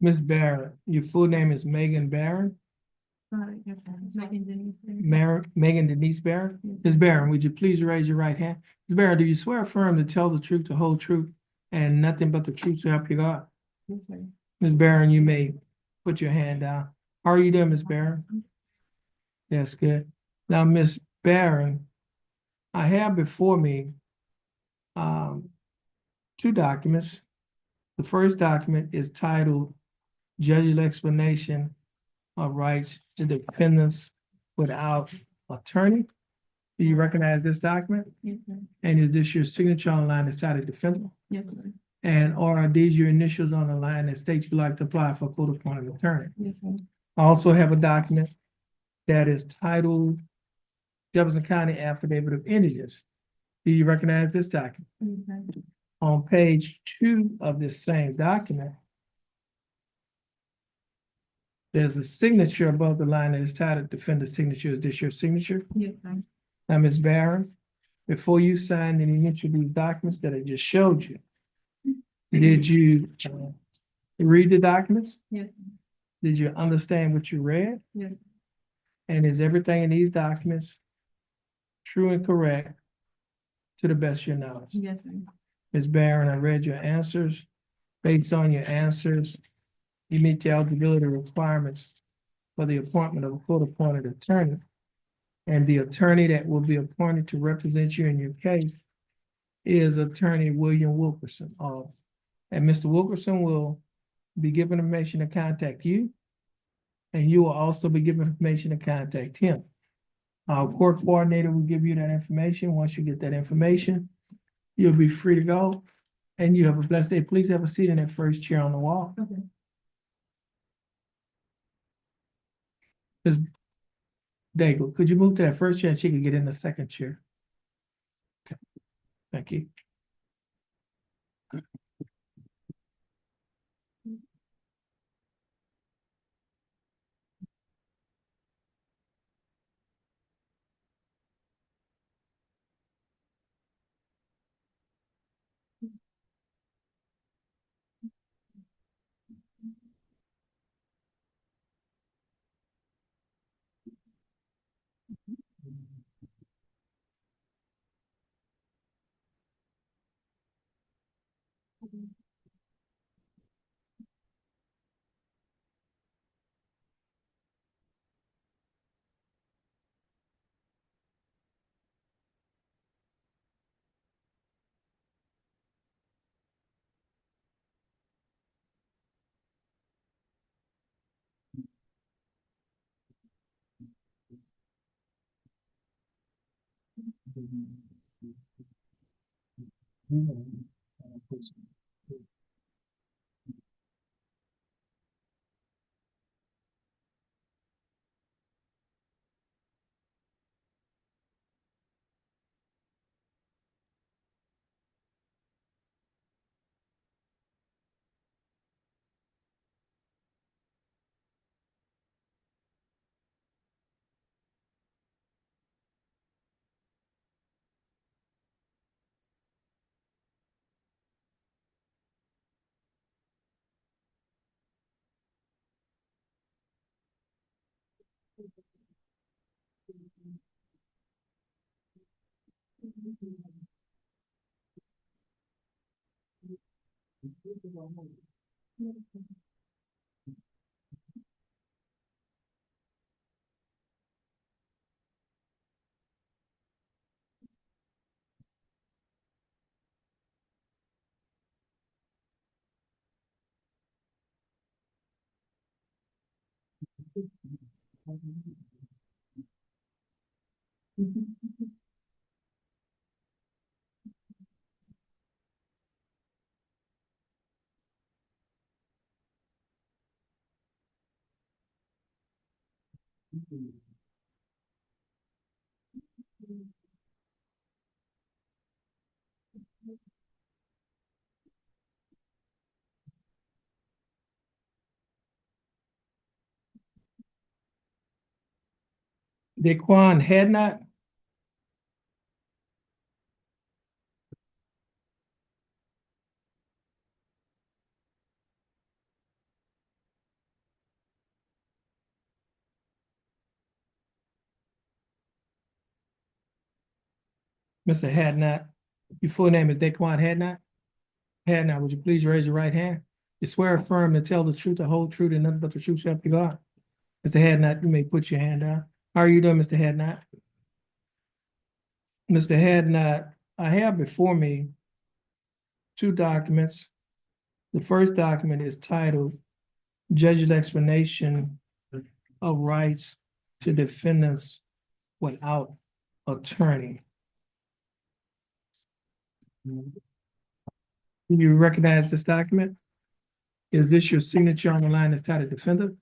Ms. Barron, your full name is Megan Barron? Yes, sir. Megan Denise. Megan Denise Barron? Yes. Ms. Barron, would you please raise your right hand? Ms. Barron, do you swear or affirm to tell the truth, the whole truth, and nothing but the truth to help you God? Yes, sir. Ms. Barron, you may put your hand down. How are you doing, Ms. Barron? That's good. Now, Ms. Barron, I have before me two documents. The first document is titled judge's explanation of rights to defendants without attorney. Do you recognize this document? Yes, sir. And is this your signature on the line that cited defendant? Yes, sir. And are these your initials on the line that states you'd like to apply for a court-appointed attorney? Yes, sir. I also have a document that is titled Jefferson County Affidavit of Indigence. Do you recognize this document? Yes, sir. On page 2 of this same document, there's a signature above the line that is titled defendant signature. Is this your signature? Yes, sir. Now, Ms. Barron, before you signed and initialed these documents that I just showed you, did you read the documents? Yes. Did you understand what you read? Yes. And is everything in these documents true and correct to the best of your knowledge? Yes, sir. Ms. Barron, I read your answers. Based on your answers, you meet the eligibility requirements for the appointment of a court-appointed attorney. And the attorney that will be appointed to represent you in your case is Attorney William Wilkerson. And Mr. Wilkerson will be given information to contact you. And you will also be given information to contact him. Our court coordinator will give you that information. Once you get that information, you'll be free to go. And you have a blessed day. Please have a seat in that first chair on the wall. Okay. Ms. Daigle, could you move to that first chair and she could get in the second chair? Okay. Thank you. Daquan Hadnot. Mr. Hadnot, your full name is Daquan Hadnot? Hadnot, would you please raise your right hand? You swear affirm to tell the truth, the whole truth, and nothing but the truth, so help you God. Mr. Hadnot, you may put your hand down. How are you doing, Mr. Hadnot? Mr. Hadnot, I have before me two documents. The first document is titled judge's explanation of rights to defendants without attorney. Do you recognize this document? Is this your signature on the line that's titled defendant?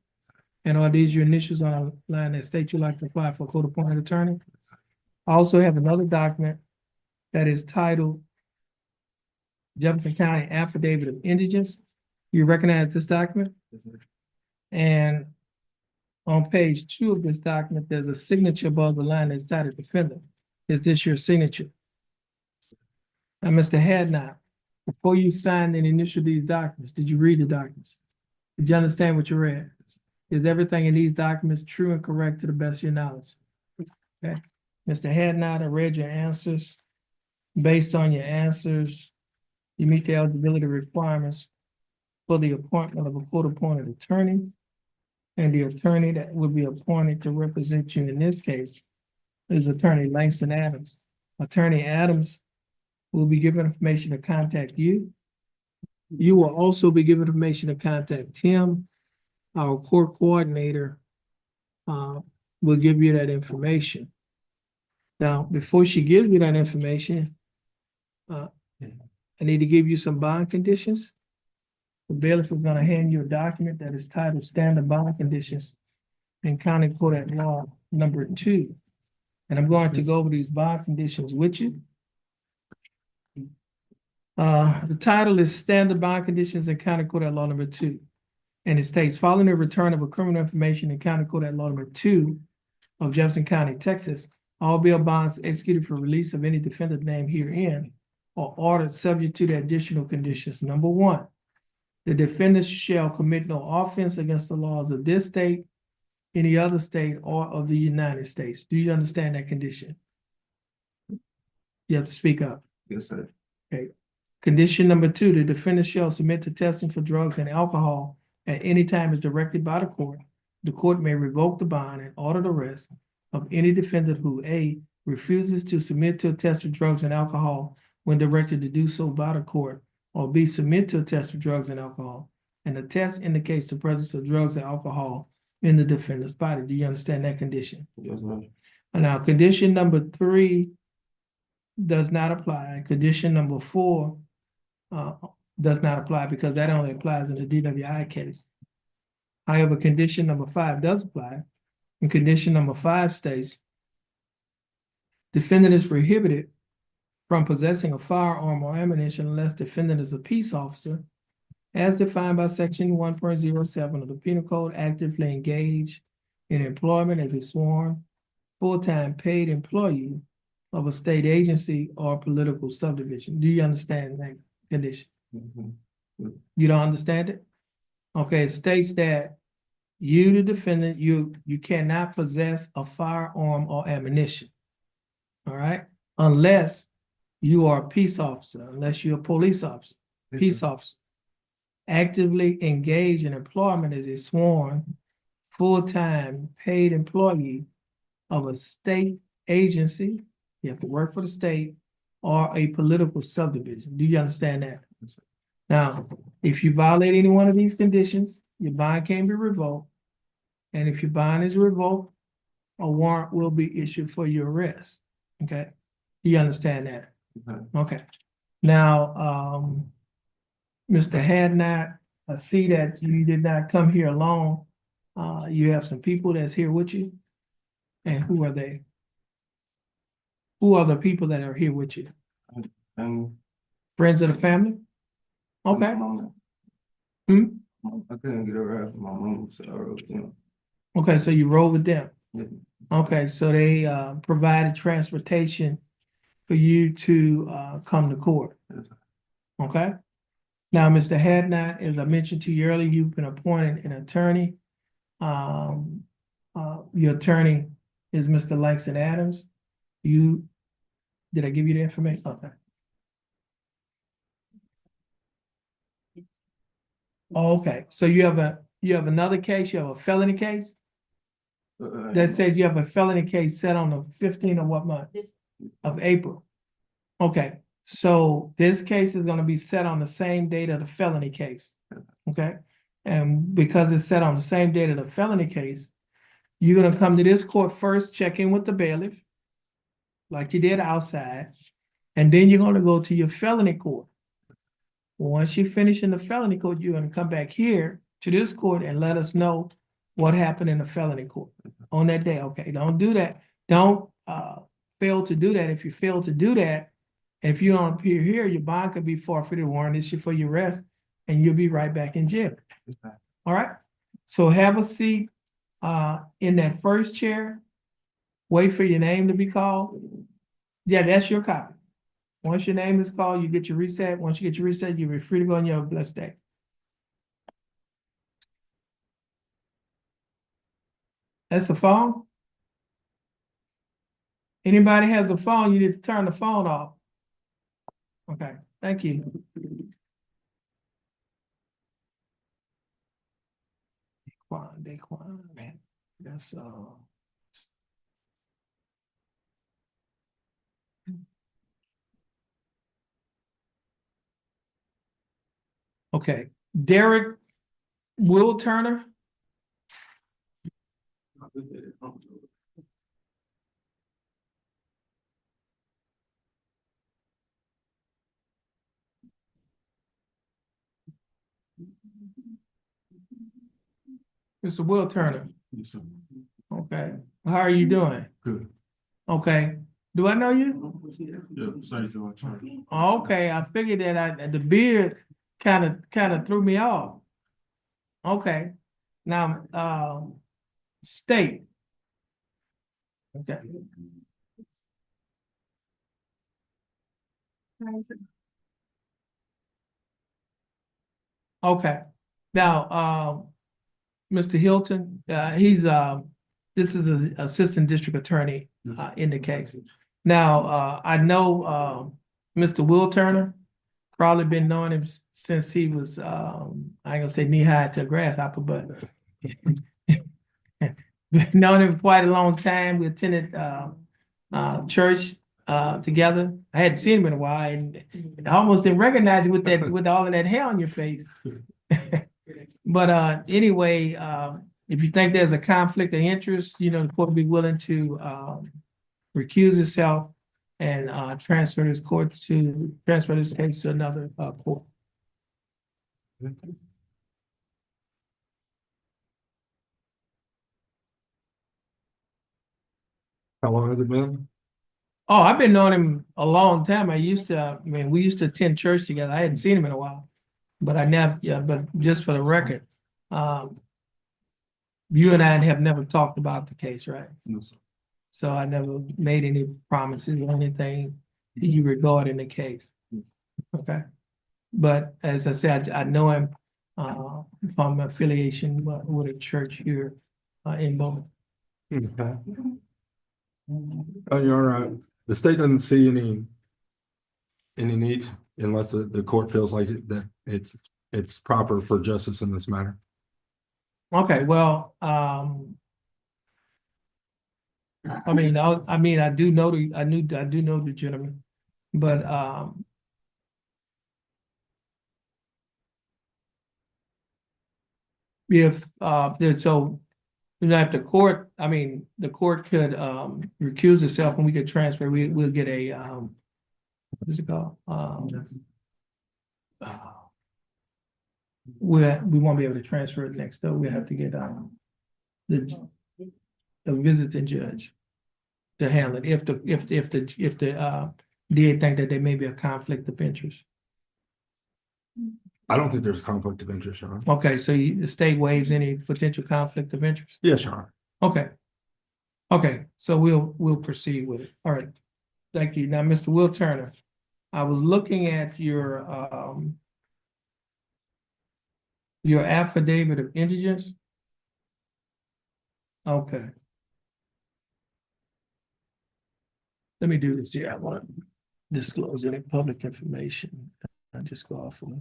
And are these your initials on a line that state you'd like to apply for a court-appointed attorney? I also have another document that is titled Jefferson County Affidavit of Indigence. You recognize this document? And on page 2 of this document, there's a signature above the line that's titled defendant. Is this your signature? Now, Mr. Hadnot, before you signed and initialed these documents, did you read the documents? Did you understand what you read? Is everything in these documents true and correct to the best of your knowledge? Okay. Mr. Hadnot, I read your answers. Based on your answers, you meet the eligibility requirements for the appointment of a court-appointed attorney. And the attorney that will be appointed to represent you in this case is Attorney Langston Adams. Attorney Adams will be given information to contact you. You will also be given information to contact Tim. Our court coordinator will give you that information. Now, before she gives you that information, I need to give you some bond conditions. The bailiff is going to hand you a document that is titled Standard Bond Conditions in County Court at Law number 2. And I'm going to go over these bond conditions with you. The title is Standard Bond Conditions in County Court at Law number 2. And it states, following the return of a criminal information in County Court at Law number 2 of Jefferson County, Texas, all bail bonds executed for release of any defendant named herein are ordered subject to the additional conditions. Number 1, the defendant shall commit no offense against the laws of this state, any other state, or of the United States. Do you understand that condition? You have to speak up. Yes, sir. Okay. Condition number 2, the defendant shall submit to testing for drugs and alcohol at any time as directed by the court. The court may revoke the bond and order the arrest of any defendant who A, refuses to submit to a test for drugs and alcohol when directed to do so by the court, or B, submit to a test for drugs and alcohol, and the test indicates the presence of drugs and alcohol in the defendant's body. Do you understand that condition? Yes, sir. And now, condition number 3 does not apply. Condition number 4 does not apply because that only applies in the DWI case. However, condition number 5 does apply. And condition number 5 states, defendant is prohibited from possessing a firearm or ammunition unless defendant is a peace officer, as defined by section 1.07 of the Penal Code, actively engaged in employment as a sworn, full-time paid employee of a state agency or political subdivision. Do you understand that condition? Mhm. You don't understand it? Okay, it states that you, the defendant, you cannot possess a firearm or ammunition. All right, unless you are a peace officer, unless you're a police officer, peace officer, actively engaged in employment as a sworn, full-time paid employee of a state agency. You have to work for the state or a political subdivision. Do you understand that? Yes, sir. Now, if you violate any one of these conditions, your bond can be revoked. And if your bond is revoked, a warrant will be issued for your arrest. Okay? Do you understand that? Okay. Okay. Now, Mr. Hadnot, I see that you did not come here alone. You have some people that's here with you. And who are they? Who are the people that are here with you? Friends of the family? Okay. My mama. Hmm? I couldn't get a ride from my mom, so I wrote them. Okay, so you rode with them. Yeah. Okay, so they provided transportation for you to come to court. Yes, sir. Okay? Now, Mr. Hadnot, as I mentioned to you earlier, you've been appointed an attorney. Your attorney is Mr. Langston Adams. Did I give you the information? Okay. Okay, so you have another case, you have a felony case? That says you have a felony case set on the 15th of what month? Of April. Okay, so this case is gonna be set on the same date of the felony case. Okay, And because it's set on the same date of the felony case, you're gonna come to this court first, check in with the bailiff, like you did outside, and then you're gonna go to your felony court. Once you finish in the felony court, you're gonna come back here to this court and let us know what happened in the felony court on that day. Okay, don't do that. Don't fail to do that. If you fail to do that, if you don't appear here, your bond could be forfeited, warrant issued for your arrest, and you'll be right back in jail. All right, so have a seat in that first chair. Wait for your name to be called. Yeah, that's your copy. Once your name is called, you get your reset. Once you get your reset, you'll be free to go on your blessed day. That's the phone. Anybody has a phone, you need to turn the phone off. Okay, thank you. Daquan, man. That's okay. Derek Will Turner. Mr. Will Turner. Yes, sir. Okay. How are you doing? Good. Okay. Do I know you? Yeah, St. George. Okay, I figured that the beard kind of threw me off. Okay. Now, state. Okay. Okay. Now, Mr. Hilton, he's this is an assistant district attorney in the case. Now, I know Mr. Will Turner, probably been knowing him since he was I ain't gonna say knee high to a grasshopper, but known him for quite a long time. We attended church together. I hadn't seen him in a while, and I almost didn't recognize you with that with all of that hair on your face. But anyway, if you think there's a conflict of interest, the court will be willing to recuse itself and transfer this case to another court. How long has it been? Oh, I've been knowing him a long time. We used to attend church together. I hadn't seen him in a while, but but just for the record, you and I have never talked about the case, right? No, sir. So I never made any promises or anything that you regarding the case. Okay. But as I said, I know him from affiliation with a church here in Bowman. Okay. You're all right. The state doesn't see any need unless the court feels like that it's proper for justice in this matter. Okay, well, I do know the gentleman, but if if the court could recuse itself and we could transfer, we'll get a what is it called? We won't be able to transfer it next though. We'll have to get the visiting judge to handle it if the DA think that there may be a conflict of interest. I don't think there's a conflict of interest, Your Honor. Okay, so the state waives any potential conflict of interest? Yes, Your Honor. Okay. Okay, so we'll proceed with it. All right. Thank you. Now, Mr. Will Turner, I was looking at your affidavit of indigence. Okay. Let me do this here. I want to disclose any public information. I just go off of it.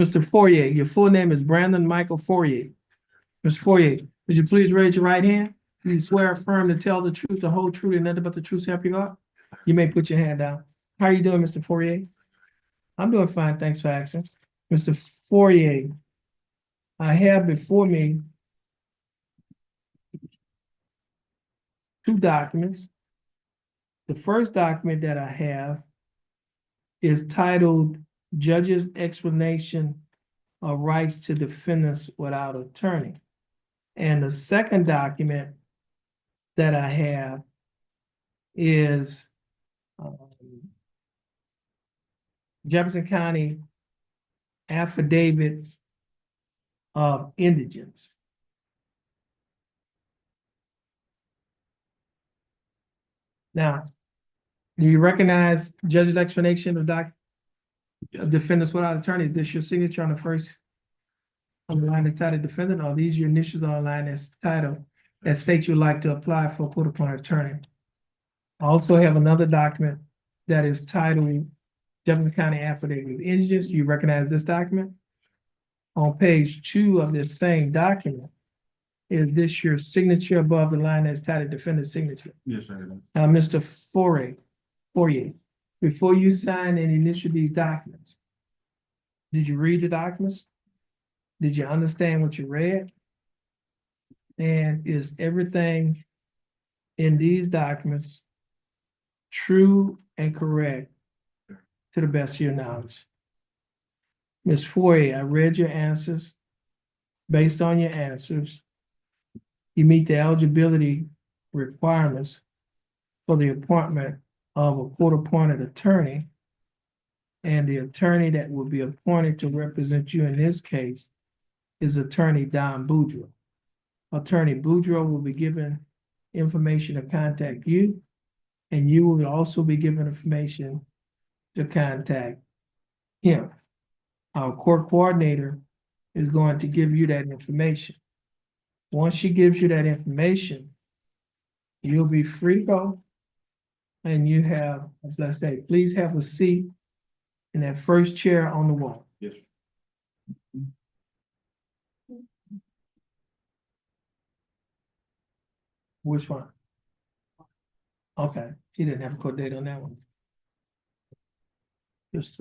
Mr. Fourier, your full name is Brandon Michael Fourier. Mr. Fourier, would you please raise your right hand? Do you swear or affirm to tell the truth, the whole truth, and nothing but the truth, so help you God? You may put your hand down. How are you doing, Mr. Fourier? I'm doing fine, thanks for asking. Mr. Fourier, I have before me two documents. The first document that I have is titled Judge's Explanation of Rights to Defendants Without Attorney. And the second document that I have is Jefferson County Affidavit of Indigence. Now, do you recognize judge's explanation of defendants without attorney? Is this your signature on the first on the line that's titled defendant, or these your initials on the line that's titled that state you'd like to apply for a court-appointed attorney? I also have another document that is titled Jefferson County Affidavit of Indigence. Do you recognize this document? On page 2 of this same document, is this your signature above the line that's titled defendant's signature? Yes, sir. Mr. Fourier, before you sign and initial these documents, did you read the documents? Did you understand what you read? And is everything in these documents true and correct to the best of your knowledge? Ms. Fourier, I read your answers. Based on your answers, you meet the eligibility requirements for the appointment of a court-appointed attorney. And the attorney that will be appointed to represent you in this case is Attorney Don Boudreaux. Attorney Boudreaux will be given information to contact you, and you will also be given information to contact him. Our court coordinator is going to give you that information. Once she gives you that information, you'll be free to go. And you have, let's say, please have a seat in that first chair on the wall. Yes. Which one? Okay, he didn't have a court date on that one. Just.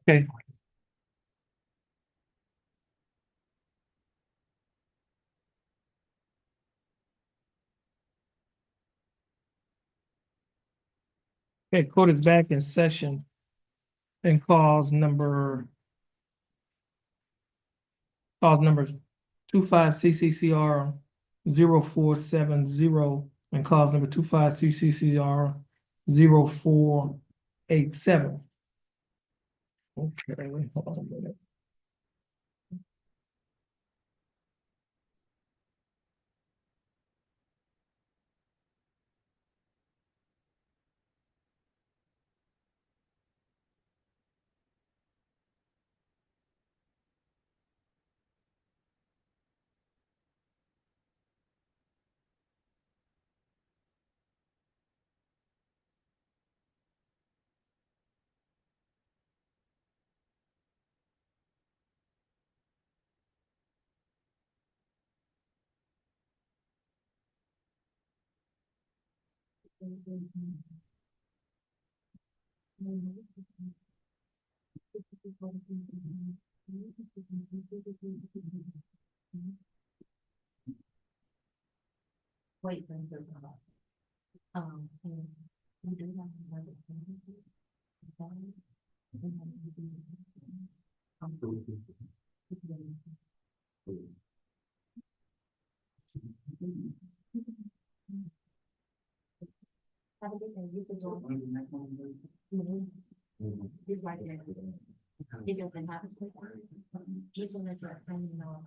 Okay. Okay, court is back in session. And cause number 25 CCCR 0470 and cause number 25 CCCR 0487. Okay, hold on a minute. Wait. We do have another thing. Have a good day. You can go. He's right there. He doesn't have to. You can let your friend know.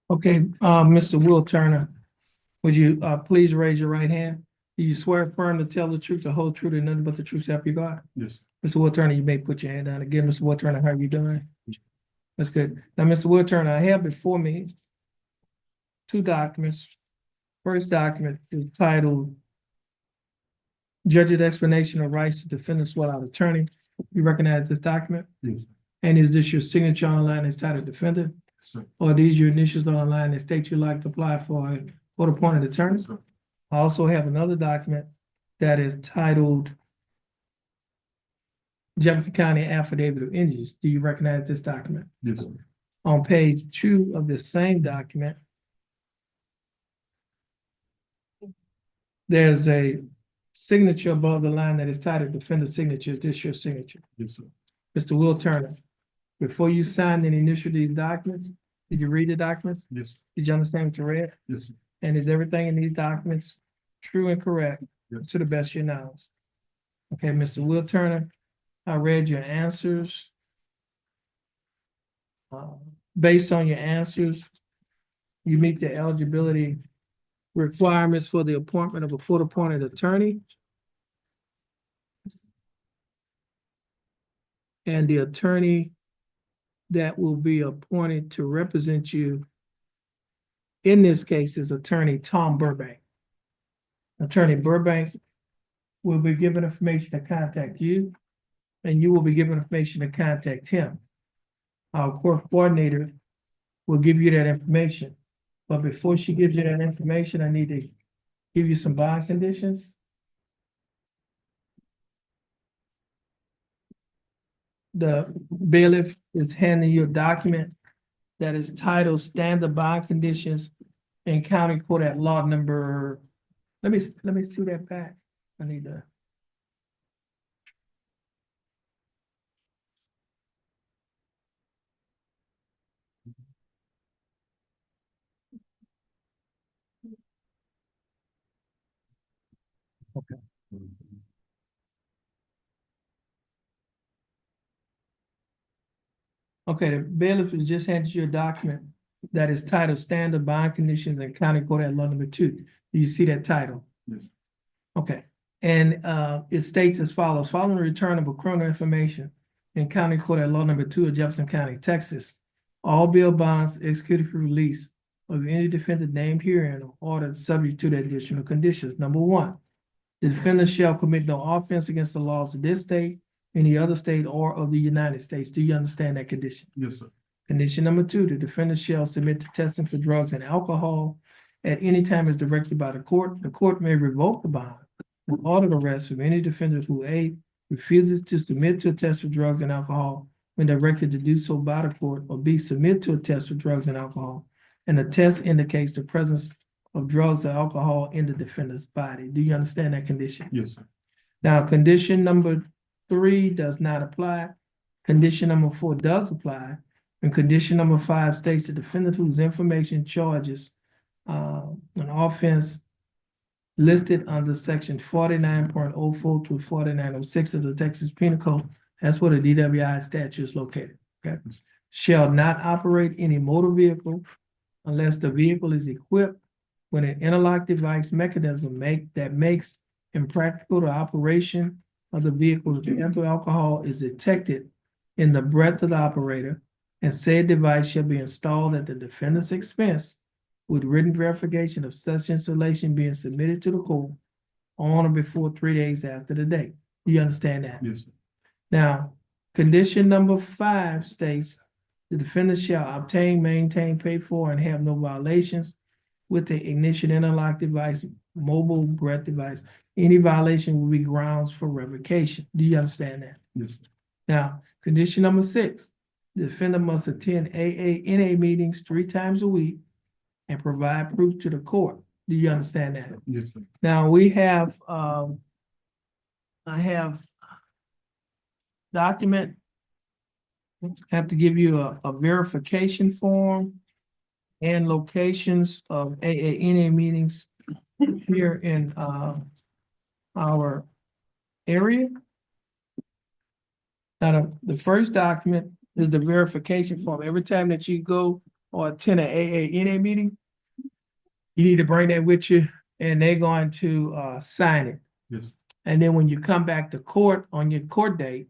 Okay, Mr. Will Turner, would you please raise your right hand? Do you swear affirm to tell the truth, the whole truth, and nothing but the truth, so help you God? Yes. Mr. Will Turner, you may put your hand down again. Mr. Will Turner, how are you doing? That's good. Now, Mr. Will Turner, I have before me two documents. First document is titled Judge's Explanation of Rights to Defendants Without Attorney. You recognize this document? Yes. And is this your signature on the line that's titled Defendant? Sir. Or are these your initials on the line that state you'd like to apply for a court-appointed attorney? Sir. I also have another document that is titled Jefferson County Affidavit of Injuries. Do you recognize this document? Yes. On page 2 of the same document, there's a signature above the line that is titled Defender Signature. Is this your signature? Yes, sir. Mr. Will Turner, before you signed and initialed these documents, did you read the documents? Yes. Did you understand what you read? Yes, sir. And is everything in these documents true and correct Yes. to the best of your knowledge? Okay, Mr. Will Turner, I read your answers. Based on your answers, you meet the eligibility requirements for the appointment of a court-appointed attorney. And the attorney that will be appointed to represent you in this case is Attorney Tom Burbank. Attorney Burbank will be given information to contact you and you will be given information to contact him. Our court coordinator will give you that information. But before she gives you that information, I need to give you some bond conditions. The bailiff is handing you a document that is titled Standard Bond Conditions in County Court at Law Number. Let me see that back. I need to. Okay, the bailiff has just handed you a document that is titled Standard Bond Conditions in County Court at Law Number 2. Do you see that title? Yes. Okay, and it states as follows: following the return of a criminal information in County Court at Law Number 2 of Jefferson County, Texas, all bail bonds executed for release of any defendant named herein are ordered subject to the additional conditions. Number one, the defendant shall commit no offense against the laws of this state, any other state, or of the United States. Do you understand that condition? Yes, sir. Condition number two, the defendant shall submit to testing for drugs and alcohol at any time as directed by the court. The court may revoke the bond and order the arrest of any defendant who A, refuses to submit to a test for drugs and alcohol when directed to do so by the court, or B, submit to a test for drugs and alcohol, and the test indicates the presence of drugs or alcohol in the defendant's body. Do you understand that condition? Yes, sir. Now, condition number 3 does not apply. Condition number 4 does apply. And condition number 5 states the defendant whose information charges an offense listed under section 49.04 through 4906 of the Texas Penal Code, that's where the DWI statute is located, okay? Shall not operate any motor vehicle unless the vehicle is equipped with an interlock device mechanism that makes impractical the operation of the vehicle if ethyl alcohol is detected in the breath of the operator, and said device shall be installed at the defendant's expense with written verification of such installation being submitted to the court on or before 3 days after the date. Do you understand that? Yes, sir. Now, condition number 5 states the defendant shall obtain, maintain, pay for, and have no violations with the ignition interlock device, mobile breath device. Any violation will be grounds for revocation. Do you understand that? Yes, sir. Now, condition number 6, the defendant must attend AA-NA meetings 3 times a week and provide proof to the court. Do you understand that? Yes, sir. Now, we have, I have document, have to give you a verification form and locations of AA-NA meetings here in our area. Now, the first document is the verification form. Every time that you go or attend an AA-NA meeting, you need to bring that with you, and they're going to sign it. Yes. And then when you come back to court on your court date,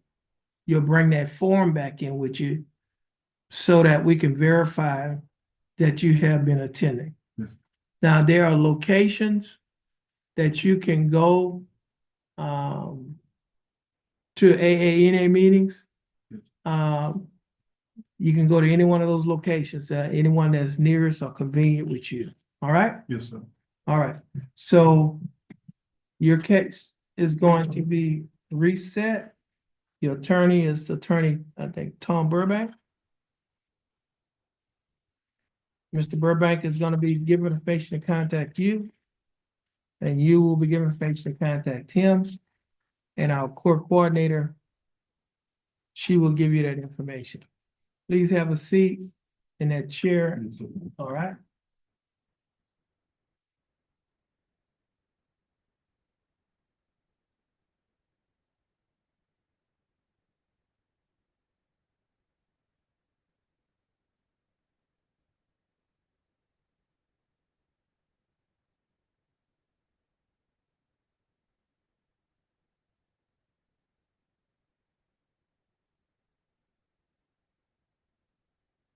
you'll bring that form back in with you so that we can verify that you have been attending. Yes. Now, there are locations that you can go to AA-NA meetings. Yes. You can go to any one of those locations, anyone that's nearest or convenient with you. All right? Yes, sir. All right. So your case is going to be reset. Your attorney is attorney, I think, Tom Burbank. Mr. Burbank is going to be given information to contact you, and you will be given information to contact him. And our court coordinator, she will give you that information. Please have a seat in that chair. Yes, sir. All right?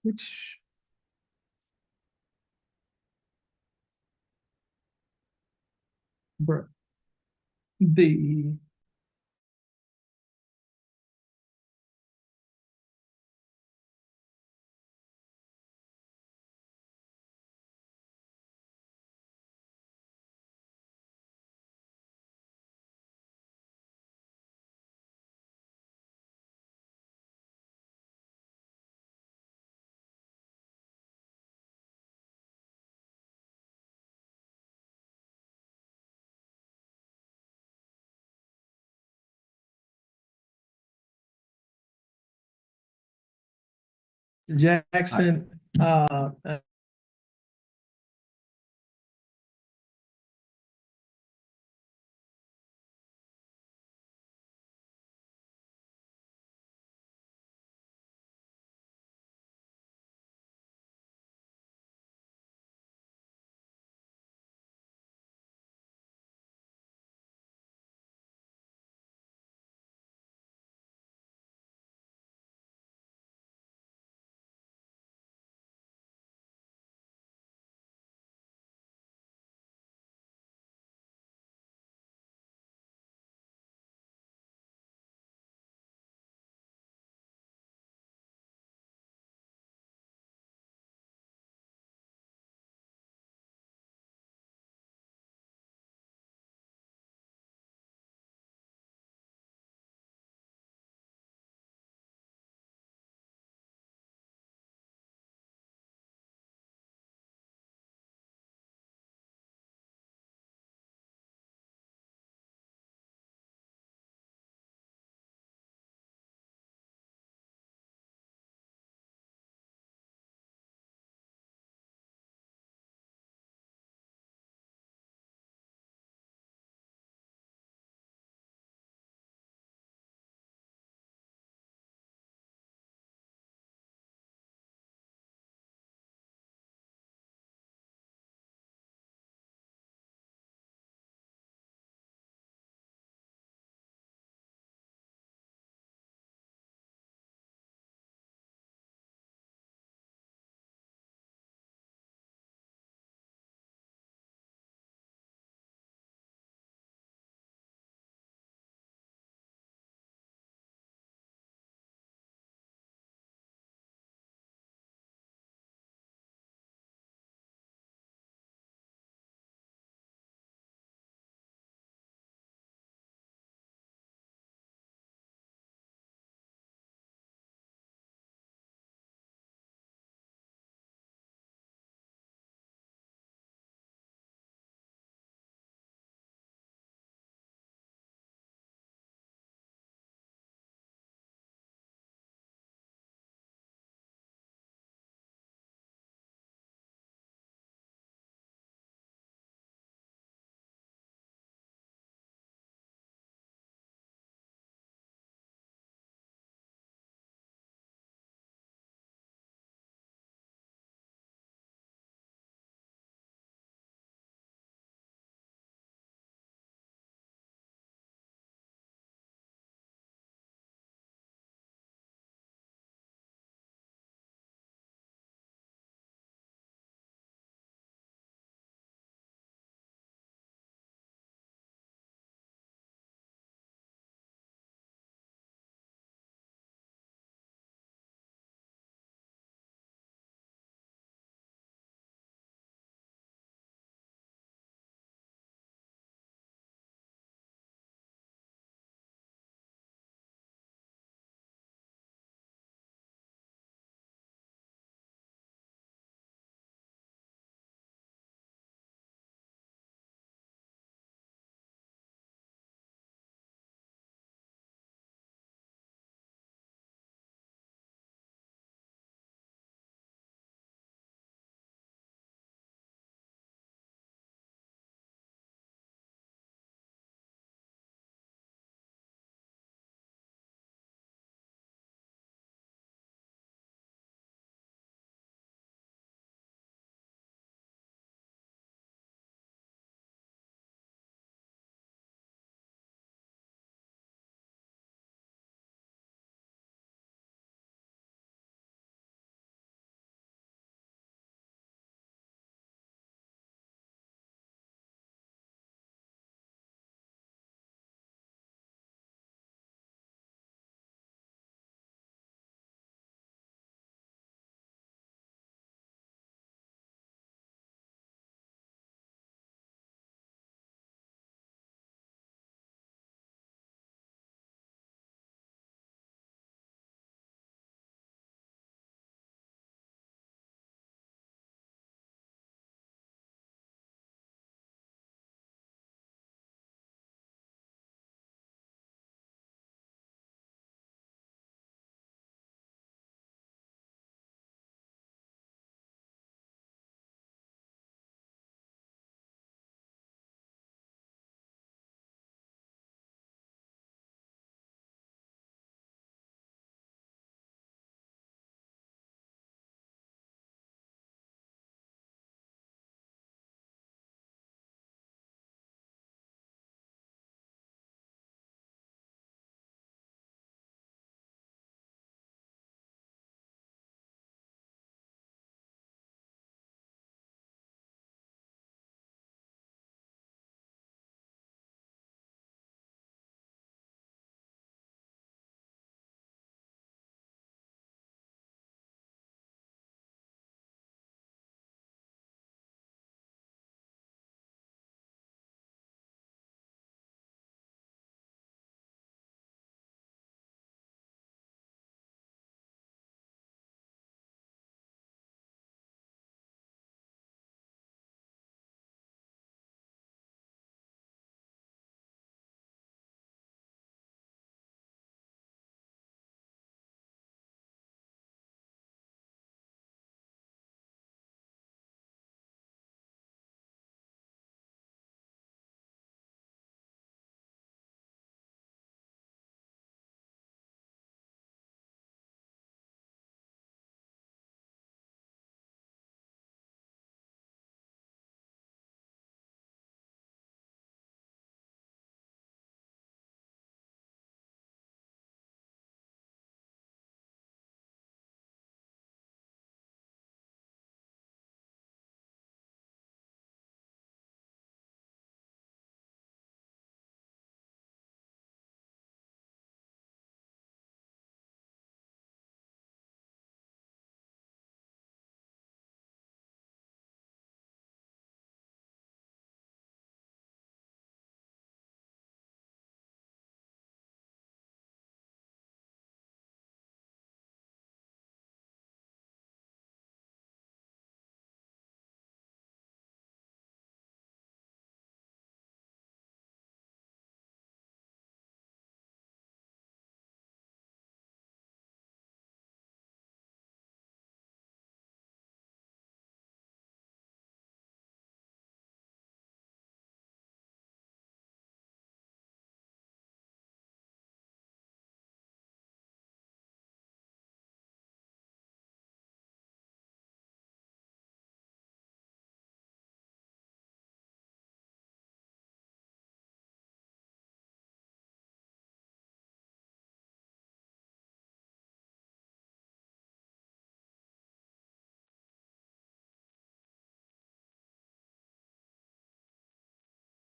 Which the Jackson,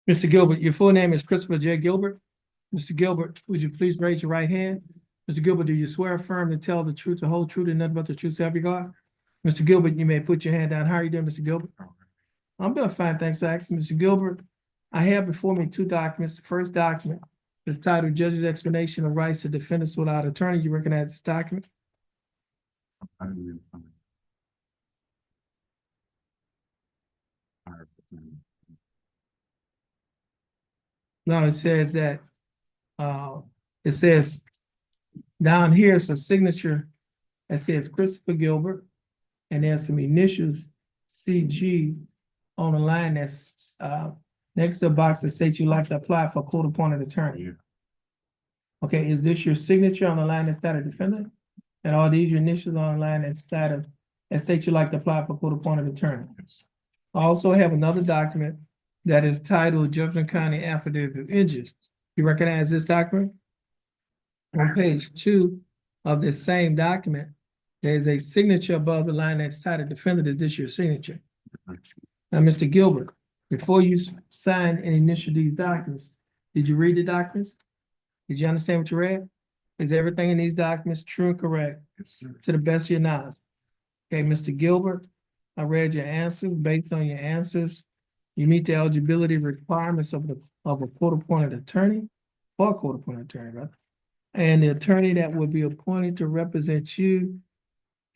Mr. Gilbert, your full name is Christopher J. Gilbert. Mr. Gilbert, would you please raise your right hand? Mr. Gilbert, do you swear affirm to tell the truth, the whole truth, and nothing but the truth, so help you God? Mr. Gilbert, you may put your hand down. How are you doing, Mr. Gilbert? I'm doing fine, thanks for asking. Mr. Gilbert, I have before me two documents. The first document is titled Judge's Explanation of Rights to Defendants Without Attorney. You recognize this document? No, it says that, it says down here, it's a signature that says Christopher Gilbert, and there's some initials, CG, on the line that's, next to the box that states you'd like to apply for court-appointed attorney. Okay, is this your signature on the line that's titled defendant? And are these your initials on the line that's titled, that states you'd like to apply for court-appointed attorney? I also have another document that is titled Jefferson County Affidavit of Injuries. You recognize this document? On page 2 of this same document, there's a signature above the line that's titled defendant. Is this your signature? Now, Mr. Gilbert, before you sign and initial these documents, did you read the documents? Did you understand what you read? Is everything in these documents true and correct to the best of your knowledge? Okay, Mr. Gilbert, I read your answers. Based on your answers, you meet the eligibility requirements of a court-appointed attorney, or a court-appointed attorney, right? And the attorney that will be appointed to represent you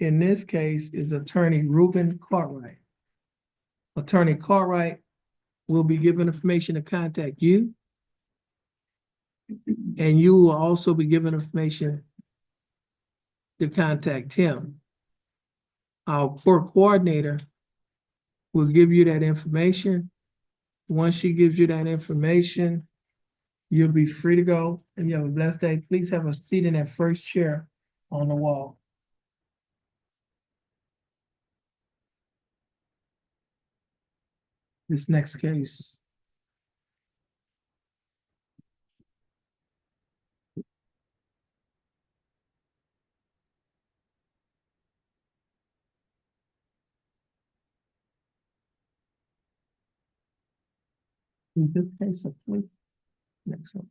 in this case is Attorney Reuben Cartwright. Attorney Cartwright will be given information to contact you. And you will also be given information to contact him. Our court coordinator will give you that information. Once she gives you that information, you'll be free to go and you have a blessed day. Please have a seat in that first chair on the wall. This next case. In this case, please. Next one.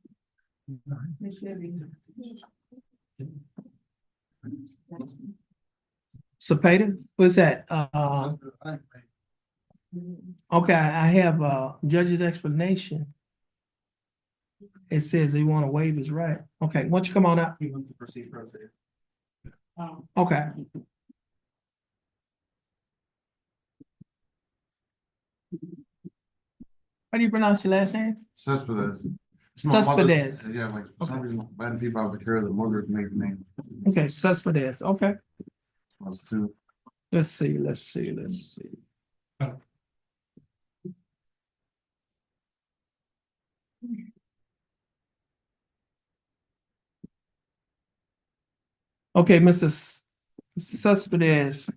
Cepeda, what's that? Okay, I have judge's explanation. It says they want to waive his right. Okay, why don't you come on up? He wants to proceed process. Okay. How do you pronounce your last name? Cespedes. Cespedes. Yeah, like for some reason, bad people out the care of the mother's maiden name. Okay, Cespedes. Okay. Was too. Let's see. Okay, Mr. Cespedes.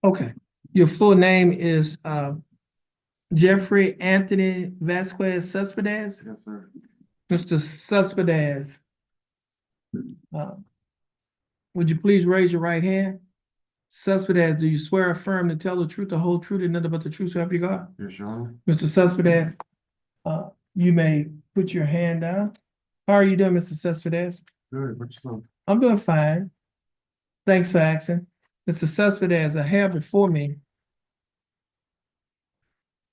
Okay, your full name is Jeffrey Anthony Vasquez Cespedes? Yes, sir. Mr. Cespedes. Would you please raise your right hand? Cespedes, do you swear or affirm to tell the truth, the whole truth, and nothing but the truth, so help you God? Yes, Your Honor. Mr. Cespedes, you may put your hand down. How are you doing, Mr. Cespedes? Good, but you I'm doing fine. Thanks for asking. Mr. Cespedes, I have before me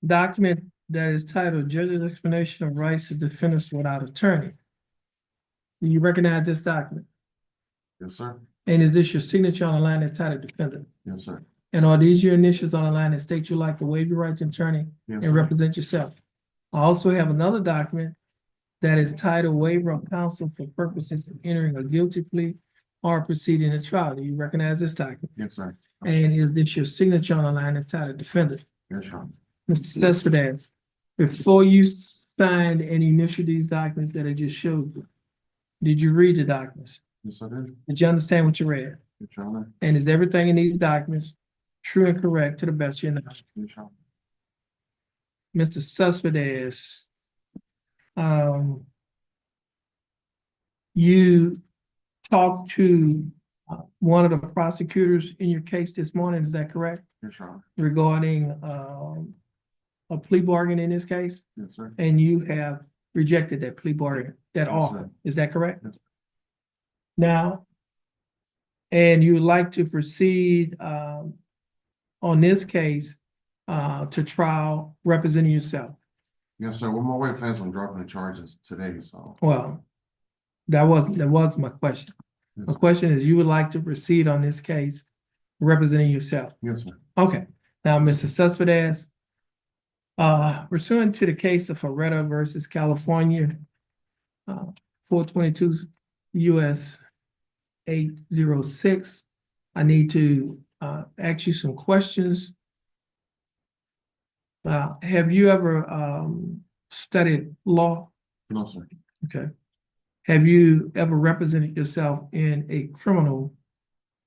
document that is titled Judge's Explanation of Rights to Defendants Without Attorney. Do you recognize this document? Yes, sir. And is this your signature on the line that's titled defendant? Yes, sir. And are these your initials on the line that state you like to waive your right to attorney Yes, and sir. represent yourself? I also have another document that is titled Waiver of Counsel for Purposes of Entering a Guilty Plea or Proceeding a Trial. Do you recognize this document? Yes, sir. And is this your signature on the line that's titled defendant? Yes, Your Honor. Mr. Cespedes, before you signed and initialed these documents that I just showed you, did you read the documents? Yes, I did. Did you understand what you read? Yes, Your Honor. And is everything in these documents true and correct to the best of your knowledge. Yes, Your Honor. Mr. Cespedes, you talked to one of the prosecutors in your case this morning, is that correct? Yes, Your Honor. Regarding a plea bargain in this case, Yes, sir. and you have rejected that plea bargain, that Yes, offer, sir. is that correct? Yes. Now, and you would like to proceed on this case to trial representing yourself. Yes, sir. Well, my wife plans on dropping the charges today, so. Well, that was my question. My question is, you would like to proceed on this case representing yourself? Yes, sir. Okay, now, Mr. Cespedes, pursuant to the case of Ferretta versus California, 422 US 806, I need to ask you some questions. Have you ever studied law? No, sir. Okay. Have you ever represented yourself in a criminal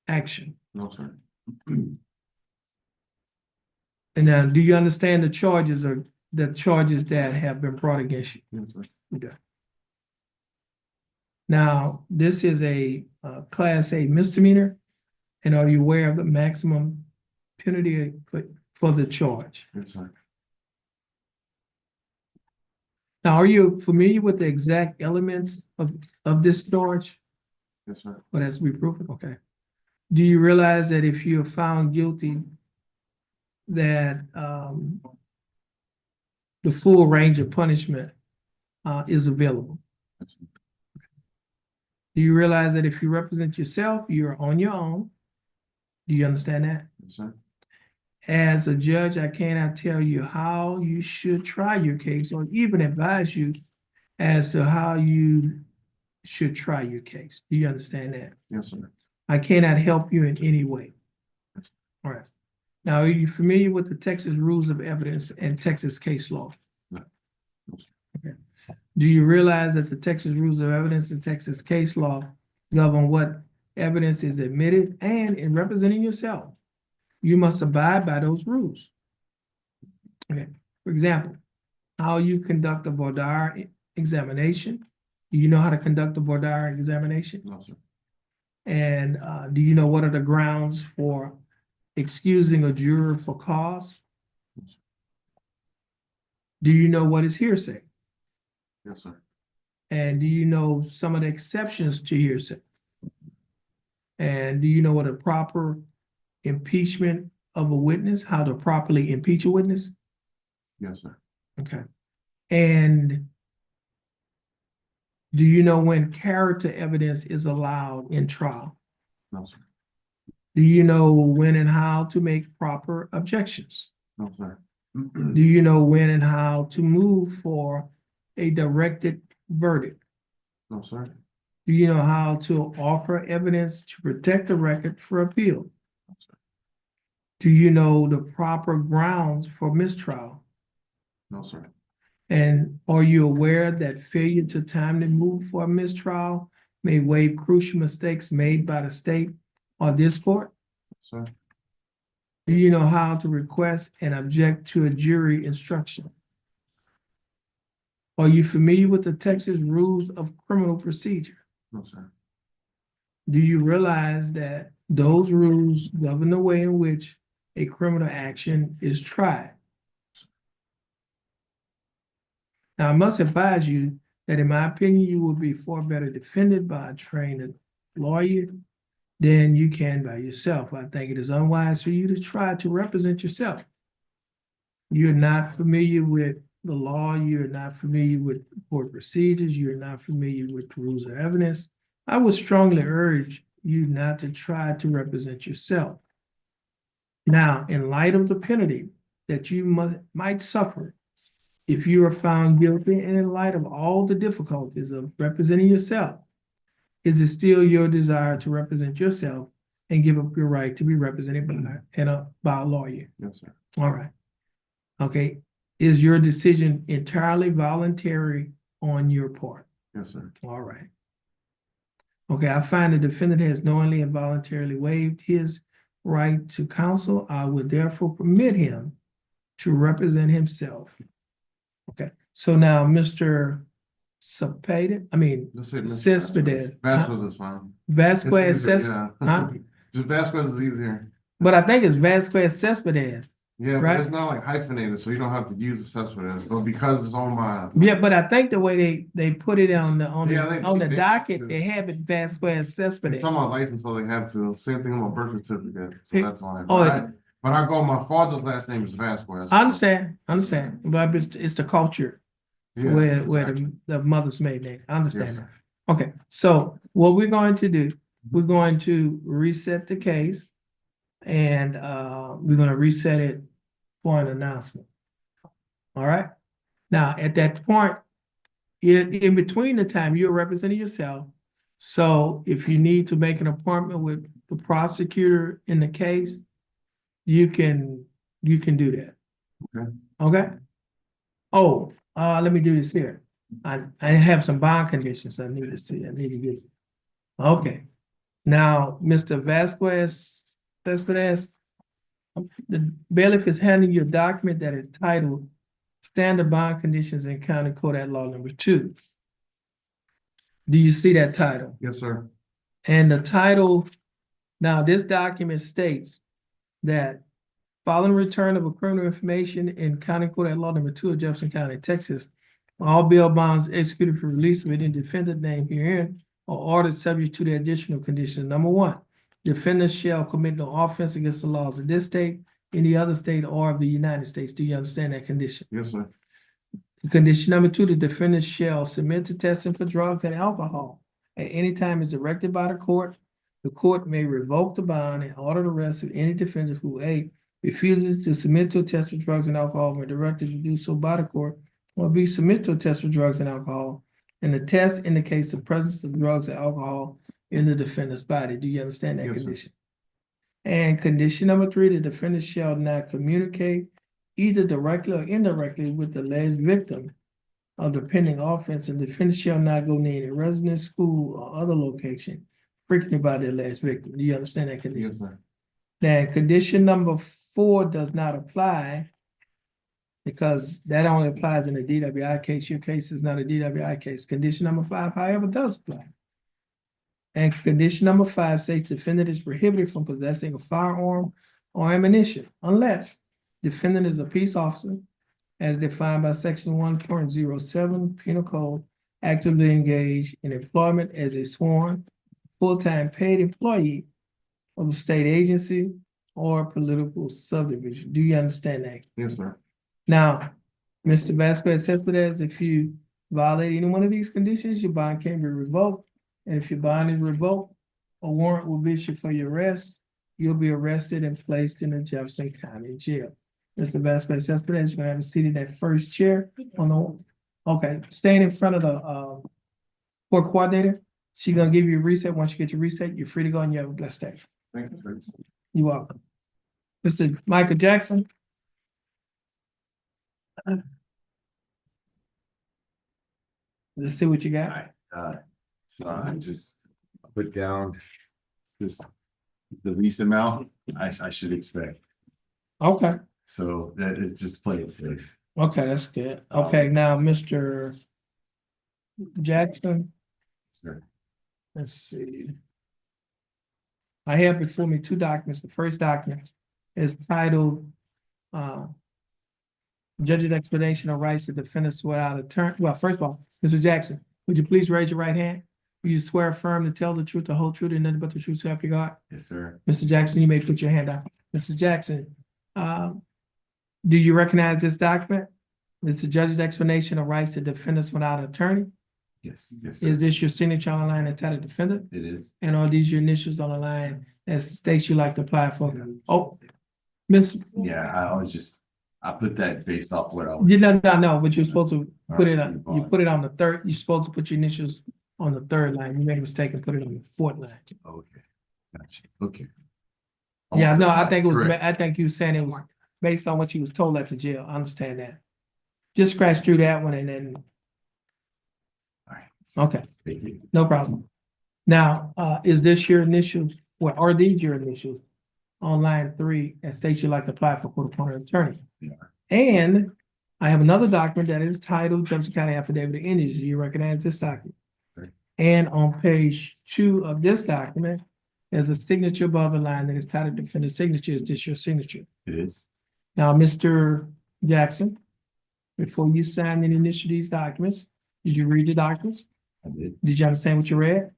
action? No, sir. And now, do you understand the charges or the charges that have been brought against you? Yes, sir. Okay. Now, this is a Class A misdemeanor, and are you aware of the maximum penalty for the charge? Yes, sir. Now, are you familiar with the exact elements of this charge? Yes, sir. Well, that's be proven, okay. Do you realize that if you are found guilty, that the full range of punishment is available? Yes, sir. Do you realize that if you represent yourself, you're on your own? Do you understand that? Yes, sir. As a judge, I cannot tell you how you should try your case or even advise you as to how you should try your case. Do you understand that? Yes, sir. I cannot help you in any way. All right. Now, are you familiar with the Texas Rules of Evidence and Texas case law? No. Okay. Do you realize that the Texas Rules of Evidence and Texas case law govern what evidence is admitted, and in representing yourself, you must abide by those rules? Okay. For example, how you conduct a voir dire examination. Do you know how to conduct a voir dire examination? No, sir. And do you know what are the grounds for excusing a juror for cause? Do you know what is hearsay? Yes, sir. And do you know some of the exceptions to hearsay? And do you know what a proper impeachment of a witness, how to properly impeach a witness? Yes, sir. Okay. And do you know when character evidence is allowed in trial? No, sir. Do you know when and how to make proper objections? No, sir. Do you know when and how to move for a directed verdict? No, sir. Do you know how to offer evidence to protect the record for appeal? No, sir. Do you know the proper grounds for mistrial? No, sir. And are you aware that failure to timely move for a mistrial may waive crucial mistakes made by the state or this court? Sir. Do you know how to request and object to a jury instruction? Are you familiar with the Texas Rules of Criminal Procedure? No, sir. Do you realize that those rules govern the way in which a criminal action is tried? Now, I must advise you that in my opinion, you will be far better defended by a trained lawyer than you can by yourself. I think it is unwise for you to try to represent yourself. You're not familiar with the law, you're not familiar with court procedures, you're not familiar with the rules of evidence. I would strongly urge you not to try to represent yourself. Now, in light of the penalty that you might suffer if you are found guilty, and in light of all the difficulties of representing yourself, is it still your desire to represent yourself and give up your right to be represented by a lawyer? Yes, sir. All right. Okay. Is your decision entirely voluntary on your part? Yes, sir. All right. Okay, I find the defendant has knowingly and voluntarily waived his right to counsel, I would therefore permit him to represent himself. Okay, so now, Mr. Cepeda, Just say Mr. Cespedes. Vasquez is fine. Vasquez, It's easier, huh? yeah. Just Vasquez is easier. But I think it's Vasquez Cespedes. Yeah, but Right. it's not like hyphenated, so you don't have to use the Cespedes, but because it's on my. Yeah, but I think the way they put it on the, Yeah, they- docket, they have it Vasquez Cespedes. It's on my license, so they have to, same thing on my birth certificate, so It- that's why. oh, But I go, my father's last name is Vasquez. I understand, but it's the culture Yeah, where exactly. the mother's maiden name. I understand Yes, that. Okay, so what we're going to do, we're going to reset the case. And we're gonna reset it for an announcement. All right, now at that point, in between the time, you're representing yourself. So if you need to make an appointment with the prosecutor in the case, you can do that. Okay. Okay? Oh, let me do this here. I have some bond conditions I need to see. I need to get. Okay. Now, Mr. Vasquez Cespedes, the bailiff is handing you a document that is titled Standard Bond Conditions in County Court at Law Number 2. Do you see that title? yes, sir. And the title, now this document states that following return of a criminal information in County Court at Law Number 2 of Jefferson County, Texas, all bail bonds executed for release of any defendant named herein are ordered subject to the additional condition. Number 1, defendant shall commit no offense against the laws of this state, any other state, or of the United States. Do you understand that condition? Yes, sir. Condition number 2, the defendant shall submit to testing for drugs and alcohol at any time as directed by the court. The court may revoke the bond and order the arrest of any defendant who A, refuses to submit to a test for drugs and alcohol when directed to do so by the court, or B, submit to a test for drugs and alcohol, and the test indicates the presence of drugs and alcohol in the defendant's body. Do you understand that Yes, sir. condition? And condition number 3, the defendant shall not communicate either directly or indirectly with the alleged victim of the pending offense, and the defendant shall not go near any residence, school, or other location frequented by the alleged victim. Do you understand that condition? Yes, sir. Then condition number 4 does not apply because that only applies in a DWI case. Your case is not a DWI case. Condition number 5, however, does apply. And condition number 5 states defendant is prohibited from possessing a firearm or ammunition unless defendant is a peace officer as defined by section 1.07 Penal Code, actively engaged in employment as a sworn, full-time paid employee of a state agency or political subdivision. Do you understand that? Yes, sir. Now, Mr. Vasquez Cespedes, if you violate any one of these conditions, your bond can be revoked. And if your bond is revoked, a warrant will be issued for your arrest. You'll be arrested and placed in the Jefferson County Jail. Mr. Vasquez Cespedes, you're gonna have a seat in that first chair on the, okay, stand in front of the court coordinator. She's gonna give you a reset. Once you get your reset, you're free to go and you have a blessed day. Thank you, sir. You're welcome. Mr. Michael Jackson. Let's see what you got. So I just put down just the least amount I should expect. Okay, So that is just play it safe. okay, that's good. Okay, now, Mr. Jackson, Sir. let's see. I have before me 2 documents. The first document is titled Judge's Explanation of Rights to Defendants Without Attorney. Well, first of all, Mr. Jackson, would you please raise your right hand? Will you swear affirm to tell the truth, the whole truth, and nothing but the truth, so help you God? Yes, sir. Mr. Jackson, you may put your hand up. Mr. Jackson, do you recognize this document? It's the judge's explanation of rights to defendants without attorney. Yes, yes, sir. Is this your signature on the line that's titled defendant? It is. And are these your initials on the line that states you like to apply for? Oh, Miss, Yeah, I put that based off what I was. you know, but you're supposed to put it Alright, on, you put it on the third, you're supposed to put your initials on the 3rd line. You made a mistake and put it on the 4th line. Okay. Gotcha. Okay. Yeah, no, I think it was, Correct. I think you saying it was based on what you was told at the jail. I understand that. Just scratch through that one and then, All right. okay, Thank you. no problem. Now, is this your initials? What are these your initials on line 3 and states you'd like to apply for court-appointed attorney. Yeah. And I have another document that is titled Jefferson County Affidavit of Indians. Do you recognize this document? Right. And on page 2 of this document, there's a signature above a line that is titled Defendant Signature. Is this your signature? It is. Now, Mr. Jackson, before you sign and initial these documents, did you read the documents? I did. Did you understand what you read?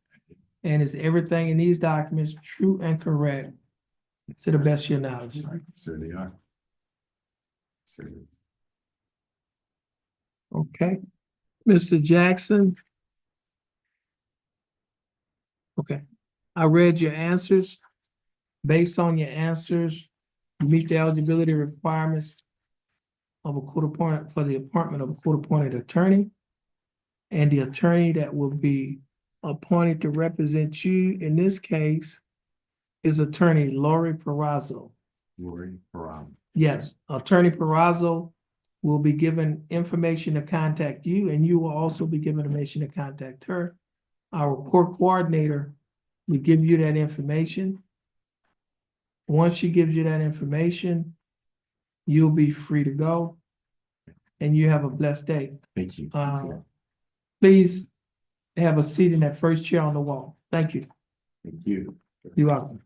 And is everything in these documents true and correct to the best of your knowledge? So they are. So it is. Okay, Mr. Jackson. Okay, I read your answers. Based on your answers, you meet the eligibility requirements of a court appointed for the appointment of a court appointed attorney. And the attorney that will be appointed to represent you in this case is Attorney Lori Perazzo. Lori Brown. Yes, Attorney Perazzo will be given information to contact you, and you will also be given information to contact her. Our court coordinator will give you that information. Once she gives you that information, you'll be free to go. And you have a blessed day. Thank you. Please have a seat in that first chair on the wall. Thank you. Thank you. You're welcome.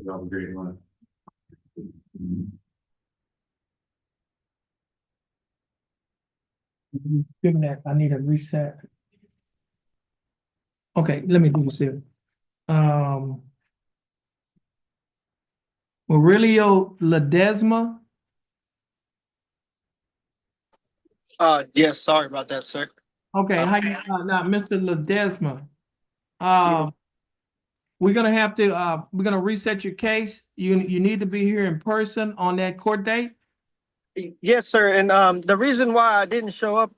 Have a great one. Given that, I need a reset. Okay, let me do this here. Aurelio Ledesma, Yes, sorry about that, sir. okay, how you, now, Mr. Ledesma. We're gonna have to, we're gonna reset your case. You need to be here in person on that court date. Yes, sir. And the reason why I didn't show up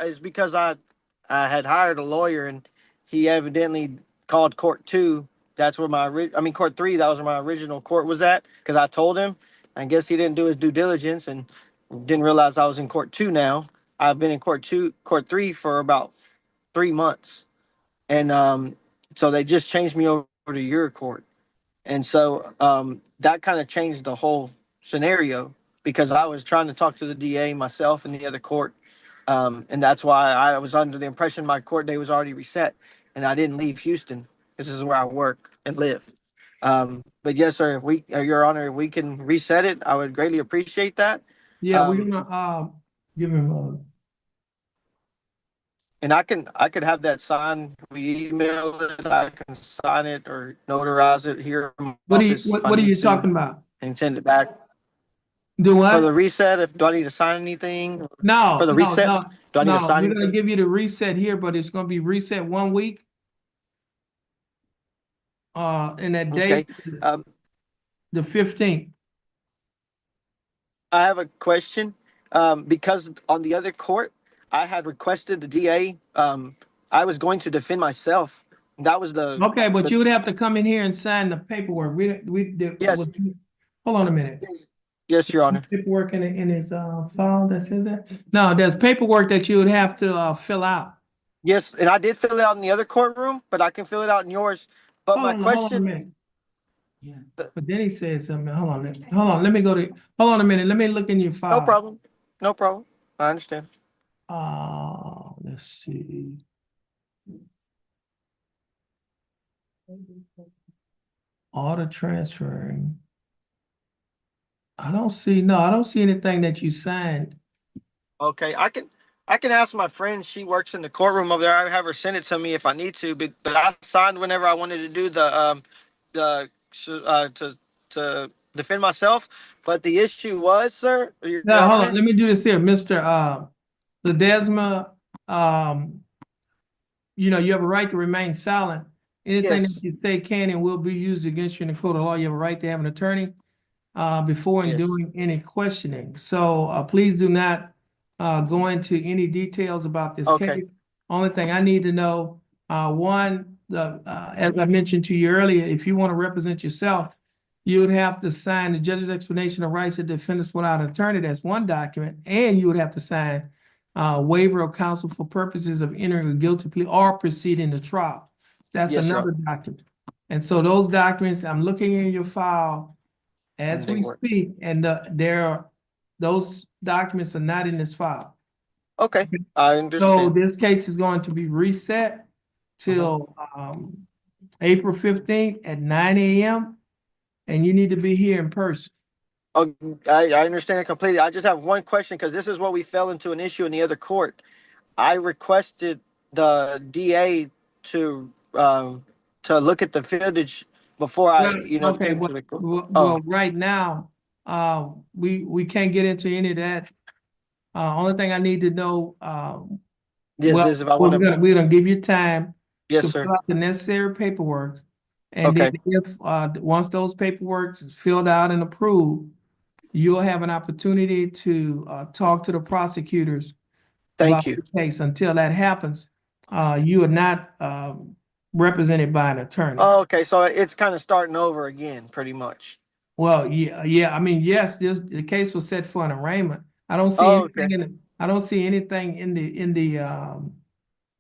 is because I had hired a lawyer and he evidently called court 2. That's where court 3. That was where my original court was at because I told him. I guess he didn't do his due diligence and didn't realize I was in court 2 now. I've been in court 3 for about 3 months, and so they just changed me over to your court, and so that kind of changed the whole scenario. because I was trying to talk to the DA myself in the other court. And that's why I was under the impression my court day was already reset and I didn't leave Houston. This is where I work and live. But yes, sir, if we, Your Honor, if we can reset it, I would greatly appreciate that. Yeah, we're gonna, give him And I could have that signed. We email it. I can sign it or notarize it here in my office if I what are need you to talking about? and send it back. Do For the what? reset, if do I need to sign anything? For No, the no, reset, no, do I need to no, sign we're gonna anything? give you the reset here, but it's gonna be reset 1 week. And that Okay. date, Um, the 15th. I have a question. Because on the other court, I had requested the DA. I was going to defend myself. That was Okay, but the you would have to come in here and sign the paperwork. yes, Hold on a minute. yes, Your Honor. Paperwork in his file that says that? No, there's paperwork that you would have to fill out. Yes, and I did fill it out in the other courtroom, but I can fill it out in yours. But my Hold on a question, minute. Yeah. But then he said something. Hold on, let me go to, hold on a minute. Let me look in your no file. problem, no problem. I understand. Let's see. Auto transferring. I don't see anything that you signed. Okay, I can ask my friend. She works in the courtroom over there. I have her send it to me if I need to. But I signed whenever I wanted to do to defend myself. But the issue was, sir, Your Now, hold on. Honor. Let me do this here, Mr. Ledesma. You have a right to remain silent. Anything that Yes, you say can and will be used against you in the court of law. You have a right to have an attorney before and yes. doing any questioning. So please do not go into any details about this Okay, case. Only thing I need to know, as I mentioned to you earlier, if you want to represent yourself, you would have to sign the judge's explanation of rights of defendants without an attorney. That's one document. And you would have to sign waiver of counsel for purposes of entering a guilty plea or proceeding the trial. That's yes, Your another Honor. document. And so those documents, I'm looking in your file as And they we work. speak, and those documents are not in this file. Okay, I So understand. this case is going to be reset till April 15th at 9 a.m. and you need to be here in person. Oh, I understand it completely. I just have one question because this is what we fell into an issue in the other court. I requested the DA to look at the footage before I, Well, okay, came to the court. well, Oh, right now, we can't get into any of that. Only thing I need to know, yes, this if I want we're gonna give you time yes, to sir. fill out the necessary paperwork. And then Okay, if, once those paperwork is filled out and approved, you'll have an opportunity to, talk to the prosecutors thank about you. the case. Until that happens, you are not, represented by an attorney. Oh, okay, so it's kind of starting over again, pretty much. Well, yeah, I mean, yes, the case was set for an arraignment. I don't see Oh, anything okay, I don't see anything in the,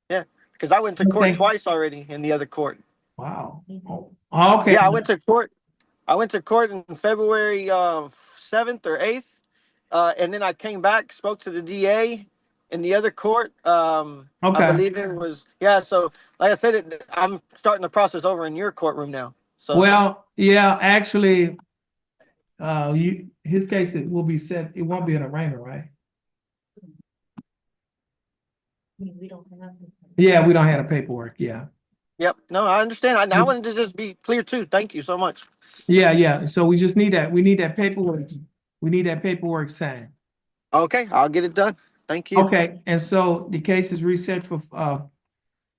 yeah, because I went to court anything, twice already in the other court. wow. Oh, okay. Yeah, I went to court. I went to court in February 7th or 8th, and then I came back, spoke to the DA in the other court. I Okay. believe it was yeah. So, like I said, I'm starting the process over in your courtroom now. So, Well, yeah, actually, his case, it will be set, it won't be an arraignment, right? We don't have. Yeah, we don't have the paperwork, yeah. yep. No, I understand. I wanted to just be clear too. Thank you so much. Yeah, so we just need that, we need that paperwork, signed. Okay, I'll get it done. Thank you. Okay, and so the case is reset for,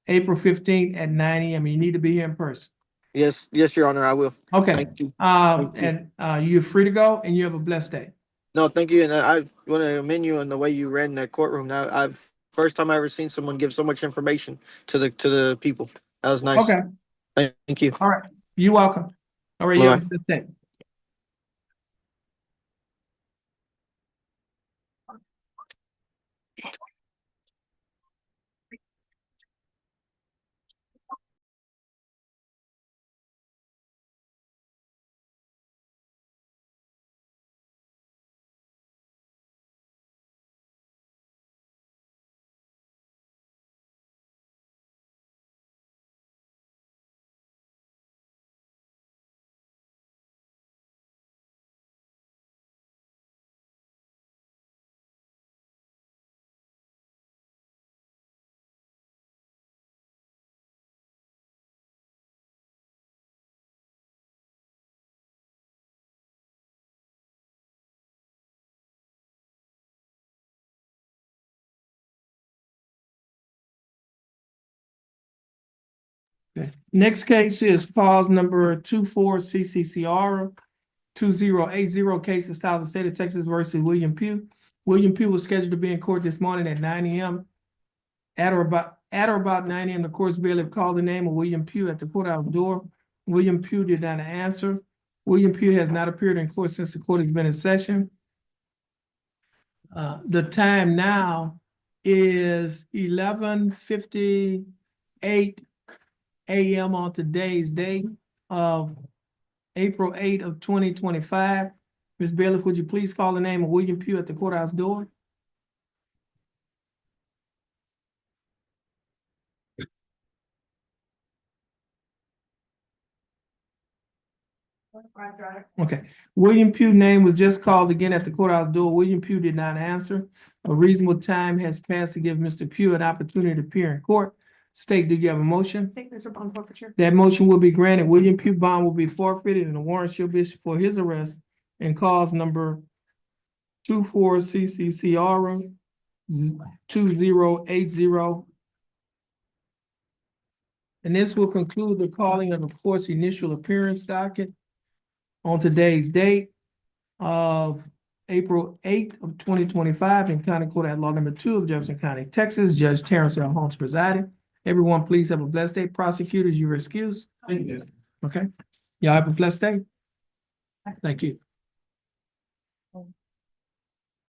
April 15th at 9 a.m. You need to be here in person. Yes, yes, Your Honor, I will. Okay, Thank you. Thank you. and, you're free to go and you have a blessed day. No, thank you. And I want to commend you on the way you ran that courtroom. Now, I've first time I ever seen someone give so much information to the people. That was nice. Okay, Thank you. all right, you're welcome. All right, you have a Bye. blessed day. Next case is cause number 24 CCCR 2080 case of Styles of State of Texas versus William Pugh. William Pugh was scheduled to be in court this morning at 9 a.m. At or about 9 a.m., the court's bailiff called the name of William Pugh at the courthouse door. William Pugh did not answer. William Pugh has not appeared in court since the court has been in session. The time now is 11:58 a.m. on today's date of April 8 of 2025. Ms. Bailiff, would you please call the name of William Pugh at the courthouse door? Okay, William Pugh's name was just called again at the courthouse door. William Pugh did not answer. A reasonable time has passed to give Mr. Pugh an opportunity to appear in court. State, do you have a motion? Statements for bond forfeiture. That motion will be granted. William Pugh bond will be forfeited and a warrant shall be issued for his arrest and cause number 24 CCCR 2080. And this will conclude the calling of the court's initial appearance docket on today's date of April 8th of 2025 in County Court at Law number 2 of Jefferson County, Texas. Judge Terrence L. Holmes presiding. Everyone, please have a blessed day. Prosecutors, you are excused. Thank you. Okay, y'all have a blessed day. Thank you.